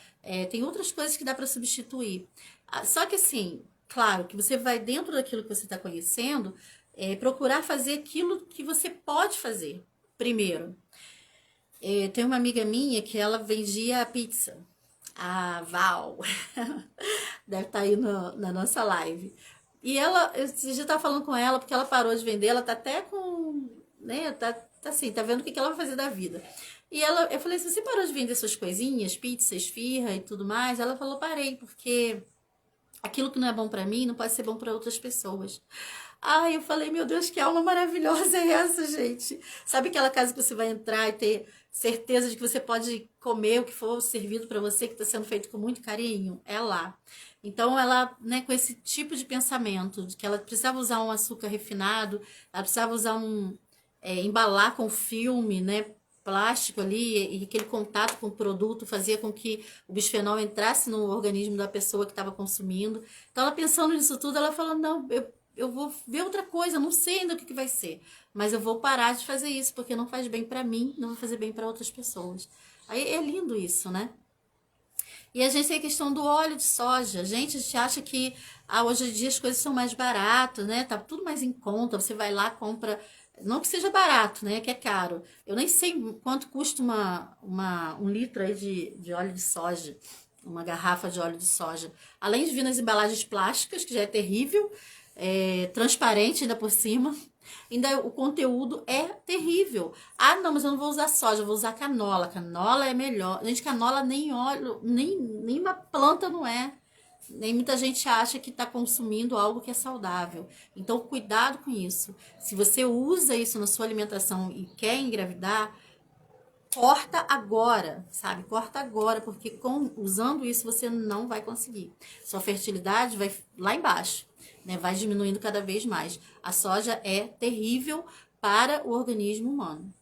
tem outras coisas que dá para substituir. Só que assim, claro, que você vai dentro daquilo que você está conhecendo, procurar fazer aquilo que você pode fazer. Primeiro, tem uma amiga minha que ela vendia pizza. A Val. Deve estar aí na nossa live. E eu já estava falando com ela, porque ela parou de vender, ela tá até com, né, tá assim, tá vendo o que ela vai fazer da vida. Eu falei assim, você parou de vender suas coisinhas, pizza, esfirra e tudo mais? Ela falou, parei, porque aquilo que não é bom pra mim não pode ser bom pra outras pessoas. Ai, eu falei, meu Deus, que alma maravilhosa é essa, gente? Sabe aquela casa que você vai entrar e ter certeza de que você pode comer o que for servido pra você, que está sendo feito com muito carinho? É lá. Então, ela, né, com esse tipo de pensamento, de que ela precisava usar um açúcar refinado, ela precisava usar embalar com filme, né, plástico ali, e aquele contato com o produto fazia com que o bisfenol entrasse no organismo da pessoa que estava consumindo. Então, ela pensando nisso tudo, ela falou, não, eu vou ver outra coisa, não sei ainda o que vai ser, mas eu vou parar de fazer isso, porque não faz bem para mim, não vai fazer bem para outras pessoas. Aí é lindo isso, né? E a gente tem a questão do óleo de soja. Gente, a gente acha que hoje em dia as coisas são mais baratas, né? Tá tudo mais em conta. Você vai lá, compra. Não que seja barato, né? Que é caro. Eu nem sei quanto custa um litro aí de óleo de soja. Uma garrafa de óleo de soja. Além de vir nas embalagens plásticas, que já é terrível, transparente ainda por cima. Ainda o conteúdo é terrível. Ah, não, mas eu não vou usar soja, eu vou usar canola. Canola é melhor. Gente, canola nem óleo, nem uma planta não é. Nem muita gente acha que está consumindo algo que é saudável. Então, cuidado com isso. Se você usa isso na sua alimentação e quer engravidar, corta agora, sabe? Corta agora, porque usando isso você não vai conseguir. Sua fertilidade vai lá embaixo, né? Vai diminuindo cada vez mais. A soja é terrível para o organismo humano.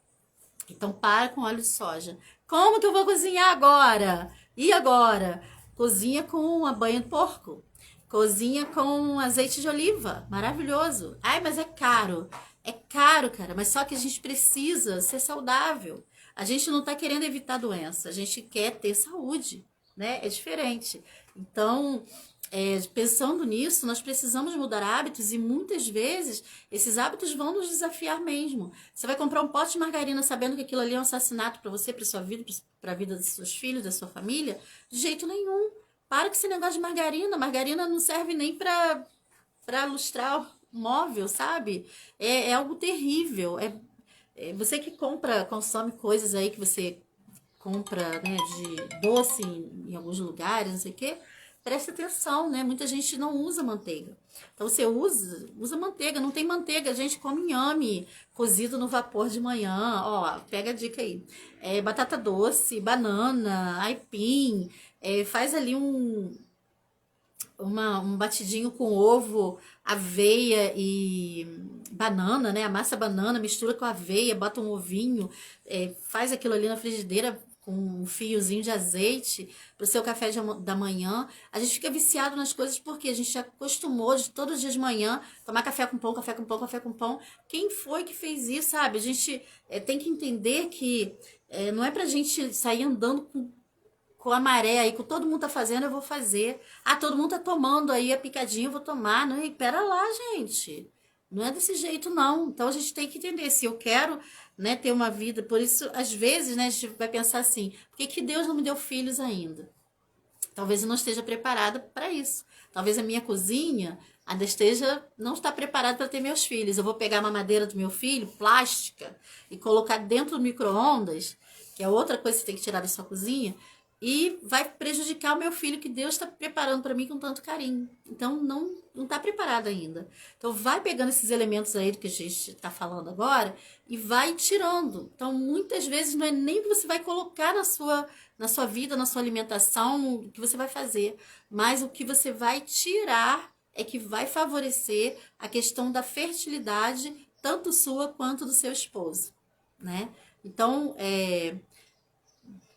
Então, para com óleo de soja. Como que eu vou cozinhar agora? E agora? Cozinha com a banha de porco. Cozinha com azeite de oliva. Maravilhoso. Ai, mas é caro. É caro, cara. Mas só que a gente precisa ser saudável. A gente não está querendo evitar doença. A gente quer ter saúde, né? É diferente. Então, pensando nisso, nós precisamos mudar hábitos e muitas vezes esses hábitos vão nos desafiar mesmo. Você vai comprar um pote de margarina sabendo que aquilo ali é um assassinato para você, para sua vida, para a vida dos seus filhos, da sua família? De jeito nenhum. Para com esse negócio de margarina. Margarina não serve nem para lustrar o móvel, sabe? É algo terrível. Você que consome coisas aí que você compra, né, de doce em alguns lugares, não sei o quê, preste atenção, né? Muita gente não usa manteiga. Então você usa manteiga, não tem manteiga, a gente come inhame cozido no vapor de manhã, ó, pega a dica aí. Batata doce, banana, aipim, faz ali um batidinho com ovo, aveia e banana, né? Amassa a banana, mistura com aveia, bota um ovinho, faz aquilo ali na frigideira com um fiozinho de azeite para o seu café da manhã. A gente fica viciado nas coisas porque a gente já acostumou de todos os dias de manhã tomar café com pão, café com pão, café com pão. Quem foi que fez isso, sabe? A gente tem que entender que não é pra gente sair andando com a maré aí, com todo mundo tá fazendo, eu vou fazer. Ah, todo mundo tá tomando aí a picadinha, eu vou tomar. Não, e pera lá, gente. Não é desse jeito, não. Então a gente tem que entender. Se eu quero, né, ter uma vida, por isso, às vezes, né, a gente vai pensar assim: por que Deus não me deu filhos ainda? Talvez eu não esteja preparada para isso. Talvez a minha cozinha ainda não está preparada para ter meus filhos. Eu vou pegar uma madeira do meu filho, plástica, e colocar dentro do micro-ondas, que é outra coisa que você tem que tirar da sua cozinha, e vai prejudicar o meu filho que Deus está preparando para mim com tanto carinho. Então, não está preparado ainda. Então, vai pegando esses elementos aí do que a gente está falando agora e vai tirando. Então, muitas vezes não é nem o que você vai colocar na sua vida, na sua alimentação, o que você vai fazer, mas o que você vai tirar é que vai favorecer a questão da fertilidade, tanto sua quanto do seu esposo, né? Então,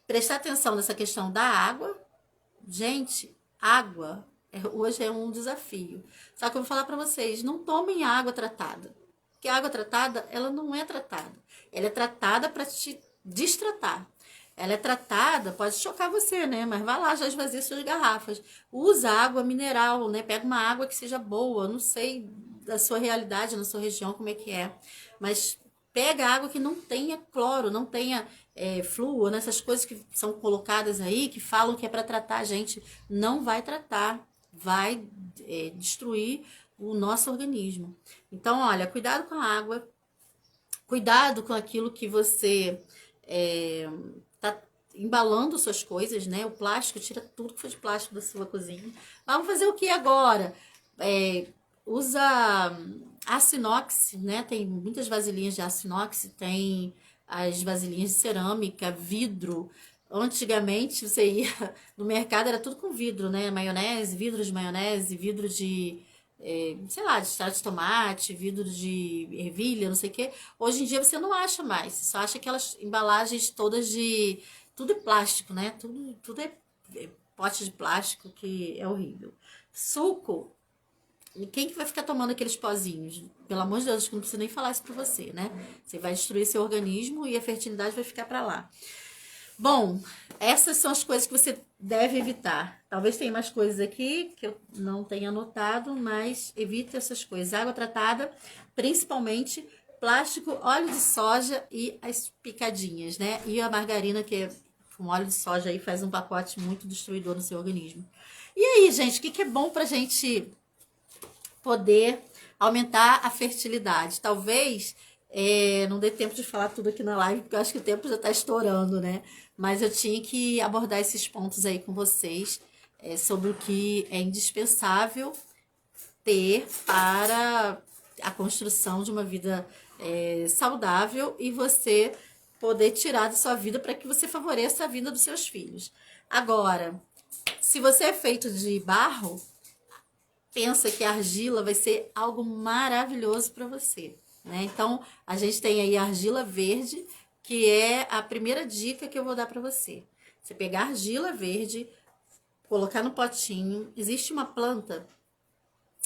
prestar atenção nessa questão da água. Gente, água hoje é um desafio. Só que eu vou falar para vocês, não tomem água tratada. Porque a água tratada, ela não é tratada. Ela é tratada para te destratar. Ela é tratada, pode chocar você, né? Mas vai lá, já esvazia suas garrafas. Usa água mineral, né? Pega uma água que seja boa. Não sei da sua realidade, na sua região, como é que é. Mas pega água que não tenha cloro, não tenha flúor, nessas coisas que são colocadas aí, que falam que é para tratar a gente. Não vai tratar, vai destruir o nosso organismo. Então, olha, cuidado com a água, cuidado com aquilo que você tá embalando suas coisas, né? O plástico, tira tudo que foi de plástico da sua cozinha. Vamos fazer o que agora? Usa aço inox, né? Tem muitas vasilhinhas de aço inox, tem as vasilhinhas de cerâmica, vidro. Antigamente você ia no mercado, era tudo com vidro, né? Maionese, vidro de maionese, vidro de, sei lá, de extrato de tomate, vidro de ervilha, não sei o quê. Hoje em dia você não acha mais, você só acha aquelas embalagens todas de. Tudo é plástico, né? Tudo é pote de plástico que é horrível. Suco, quem que vai ficar tomando aqueles pozinhos? Pelo amor de Deus, acho que não precisa nem falar isso pra você, né? Você vai destruir seu organismo e a fertilidade vai ficar pra lá. Bom, essas são as coisas que você deve evitar. Talvez tenha mais coisas aqui que eu não tenha anotado, mas evite essas coisas. Água tratada, principalmente plástico, óleo de soja e as picadinhas, né? E a margarina, que é com óleo de soja aí, faz um pacote muito destruidor no seu organismo. E aí, gente, o que é bom pra gente poder aumentar a fertilidade? Talvez não dê tempo de falar tudo aqui na live, porque eu acho que o tempo já está estourando, né? Mas eu tinha que abordar esses pontos aí com vocês, sobre o que é indispensável ter para a construção de uma vida saudável e você poder tirar da sua vida para que você favoreça a vida dos seus filhos. Agora, se você é feito de barro, pensa que a argila vai ser algo maravilhoso para você, né? Então, a gente tem aí a argila verde, que é a primeira dica que eu vou dar para você. Você pegar a argila verde, colocar no potinho. Existe uma planta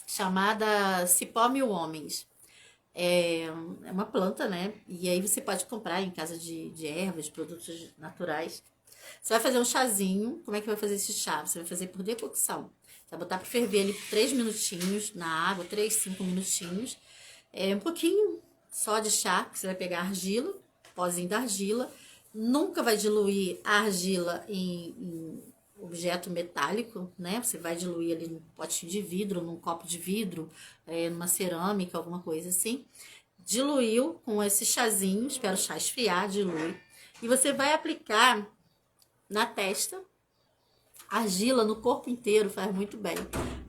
chamada cipó mil homens. É uma planta, né? E aí você pode comprar em casa de ervas, de produtos naturais. Você vai fazer um chazinho. Como é que vai fazer esse chá? Você vai fazer por decocção. Você vai botar para ferver ali 3 minutinhos na água, 3, 5 minutinhos. Um pouquinho só de chá, que você vai pegar a argila, pozinho da argila. Nunca vai diluir a argila em objeto metálico, né? Você vai diluir ali num potinho de vidro, num copo de vidro, numa cerâmica, alguma coisa assim. Diluiu com esse chazinho, espera o chá esfriar, dilui. E você vai aplicar na testa. Argila no corpo inteiro faz muito bem.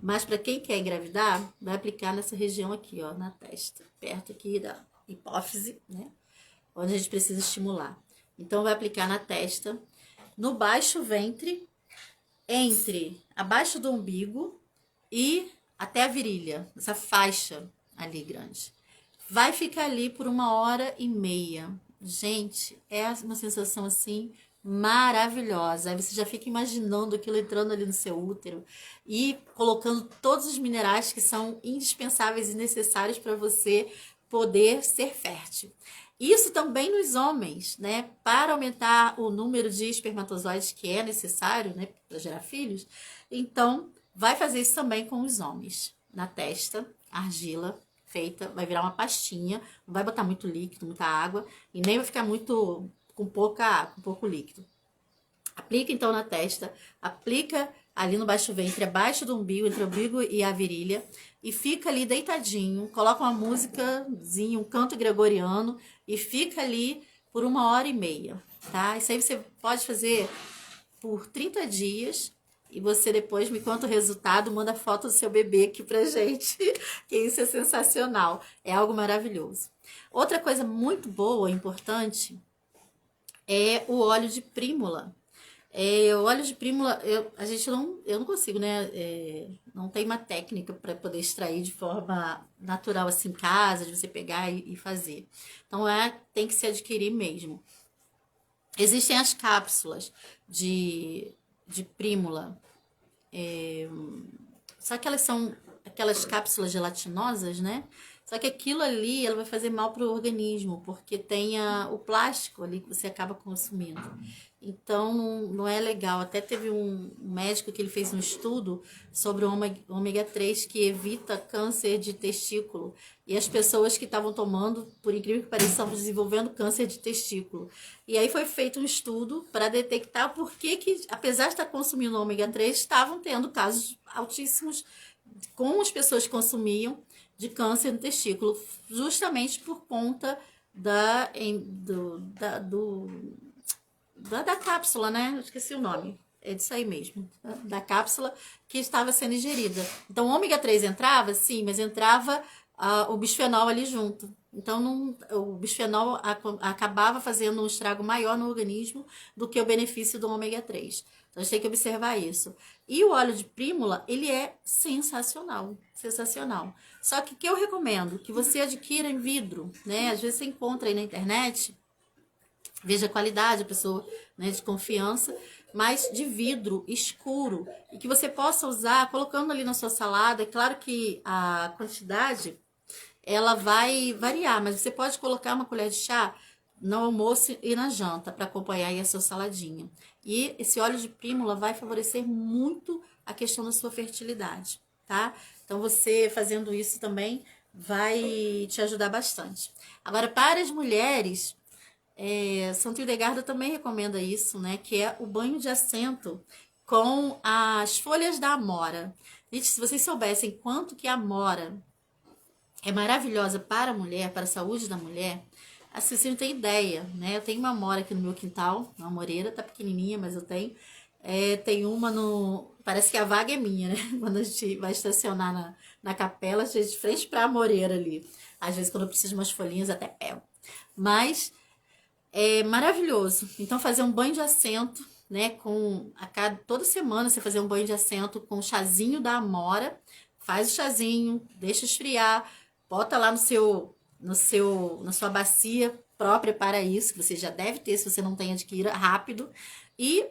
Mas para quem quer engravidar, vai aplicar nessa região aqui, ó, na testa, perto aqui da hipófise, né? Onde a gente precisa estimular. Então vai aplicar na testa, no baixo ventre, abaixo do umbigo e até a virilha, essa faixa ali grande. Vai ficar ali por 1h30. Gente, é uma sensação assim maravilhosa. Aí você já fica imaginando aquilo entrando ali no seu útero e colocando todos os minerais que são indispensáveis e necessários para você poder ser fértil. Isso também nos homens, né? Para aumentar o número de espermatozoides que é necessário, né, para gerar filhos. Então, vai fazer isso também com os homens. Na testa, argila feita, vai virar uma pastinha, não vai botar muito líquido, muita água, e nem vai ficar muito com pouco líquido. Aplica então na testa, aplica ali no baixo ventre, abaixo do umbigo, entre o umbigo e a virilha, e fica ali deitadinho, coloca uma músicazinha, um canto gregoriano, e fica ali por 1h30, tá? Isso aí você pode fazer por 30 dias, e você depois me conta o resultado, manda foto do seu bebê aqui pra gente, que isso é sensacional, é algo maravilhoso. Outra coisa muito boa, importante, é o óleo de prímula. O óleo de prímula, eu não consigo, né? Não tem uma técnica para poder extrair de forma natural, assim, em casa, de você pegar e fazer. Então, tem que se adquirir mesmo. Existem as cápsulas de prímula, só que elas são aquelas cápsulas gelatinosas, né? Só que aquilo ali, ela vai fazer mal para o organismo, porque tem o plástico ali que você acaba consumindo. Então, não é legal. Até teve um médico que ele fez um estudo sobre o ômega 3 que evita câncer de testículo. E as pessoas que estavam tomando, por incrível que pareça, estavam desenvolvendo câncer de testículo. E aí foi feito um estudo para detectar por que, apesar de estar consumindo ômega 3, estavam tendo casos altíssimos com as pessoas que consumiam de câncer no testículo, justamente por conta da cápsula, né? Eu esqueci o nome. É disso aí mesmo, da cápsula que estava sendo ingerida. Então, o ômega 3 entrava, sim, mas entrava o bisfenol ali junto. Então, o bisfenol acabava fazendo um estrago maior no organismo do que o benefício do ômega 3. Então, a gente tem que observar isso. E o óleo de prímula, ele é sensacional, sensacional. Só que o que eu recomendo? Que você adquira em vidro, né? Às vezes você encontra aí na internet, veja a qualidade, a pessoa, né, de confiança, mas de vidro escuro e que você possa usar colocando ali na sua salada. É claro que a quantidade ela vai variar, mas você pode colocar uma colher de chá no almoço e na janta para acompanhar aí a sua saladinha. E esse óleo de prímula vai favorecer muito a questão da sua fertilidade, tá? Então você fazendo isso também vai te ajudar bastante. Agora, para as mulheres, Santo Ildegarda também recomenda isso, né? Que é o banho de assento com as folhas da amora. Gente, se vocês soubessem quanto que a amora é maravilhosa para a mulher, para a saúde da mulher, assim, você não tem ideia, né? Eu tenho uma amora aqui no meu quintal, uma amoreira, tá pequenininha, mas eu tenho. Tem uma no... Parece que a vaga é minha, né? Quando a gente vai estacionar na capela, a gente de frente para a amoreira ali. Às vezes, quando eu preciso de umas folhinhas, até pego. Mas é maravilhoso. Então, fazer um banho de assento, né? Toda semana você fazer um banho de assento com um chazinho da amora. Faz o chazinho, deixa esfriar, bota lá na sua bacia própria para isso, que você já deve ter, se você não tem, adquira rápido. E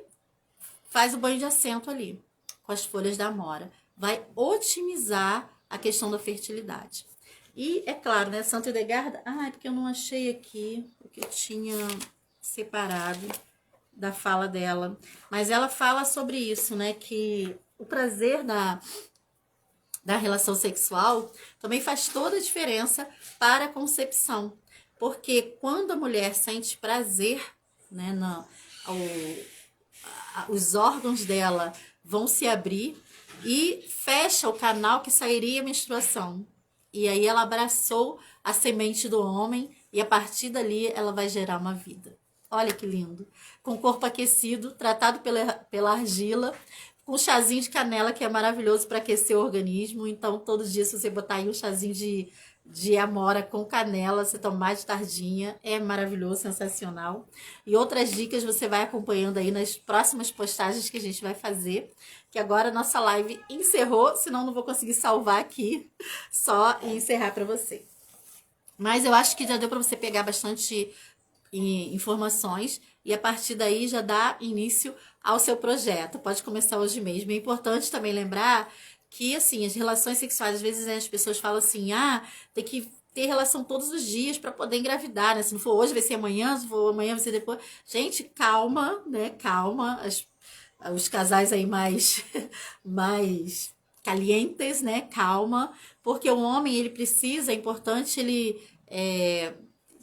faz o banho de assento ali, com as folhas da amora. Vai otimizar a questão da fertilidade. E, é claro, né, Santa Hildegarda... é porque eu não achei aqui o que eu tinha separado da fala dela. Mas ela fala sobre isso, né, que o prazer da relação sexual também faz toda a diferença para a concepção. Porque quando a mulher sente prazer, né, os órgãos dela vão se abrir e fecha o canal que sairia a menstruação. E aí ela abraçou a semente do homem e a partir dali ela vai gerar uma vida. Olha que lindo. Com o corpo aquecido, tratado pela argila, com um chazinho de canela que é maravilhoso para aquecer o organismo. Então, todos os dias, se você botar aí um chazinho de amora com canela, você tomar de tardinha, é maravilhoso, sensacional. E outras dicas você vai acompanhando aí nas próximas postagens que a gente vai fazer, que agora a nossa live encerrou, senão não vou conseguir salvar aqui, só e encerrar para você. Mas eu acho que já deu para você pegar bastante informações e a partir daí já dá início ao seu projeto. Pode começar hoje mesmo. É importante também lembrar que, assim, as relações sexuais, às vezes, né, as pessoas falam assim, tem que ter relação todos os dias para poder engravidar, né? Se não for hoje, vai ser amanhã, se for amanhã, vai ser depois. Gente, calma, né? Calma. Os casais aí mais, mais calientes, né? Calma. Porque o homem, ele precisa, é importante ele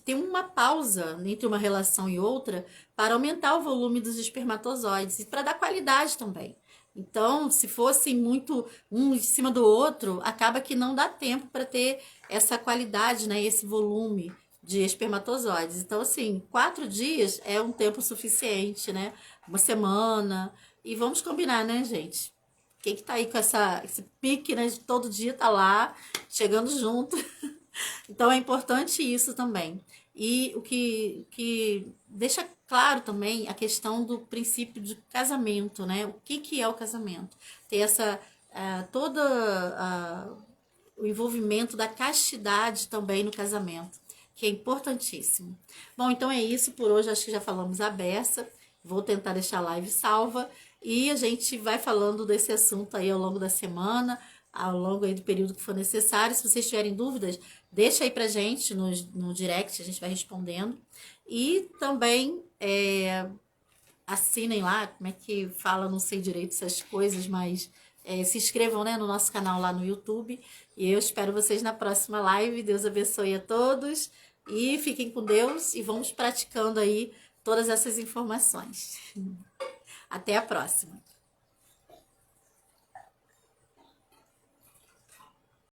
ter uma pausa entre uma relação e outra para aumentar o volume dos espermatozoides e para dar qualidade também. Então, se fosse muito um em cima do outro, acaba que não dá tempo para ter essa qualidade, né? Esse volume de espermatozoides. Então, assim, 4 dias é um tempo suficiente, né? Uma semana. E vamos combinar, né, gente? Quem que tá aí com esse pique, né? De todo dia tá lá, chegando junto. Então, é importante isso também. E o que deixa claro também a questão do princípio de casamento, né? O que é o casamento? Ter todo o envolvimento da castidade também no casamento, que é importantíssimo. Bom, então é isso por hoje. Acho que já falamos a beça. Vou tentar deixar a live salva e a gente vai falando desse assunto aí ao longo da semana, ao longo aí do período que for necessário. Se vocês tiverem dúvidas, deixa aí pra gente no direct, a gente vai respondendo. E também assinem lá, como é que fala, não sei direito essas coisas, mas se inscrevam, né, no nosso canal lá no YouTube. E eu espero vocês na próxima live. Deus abençoe a todos e fiquem com Deus e vamos praticando aí todas essas informações. Até a próxima.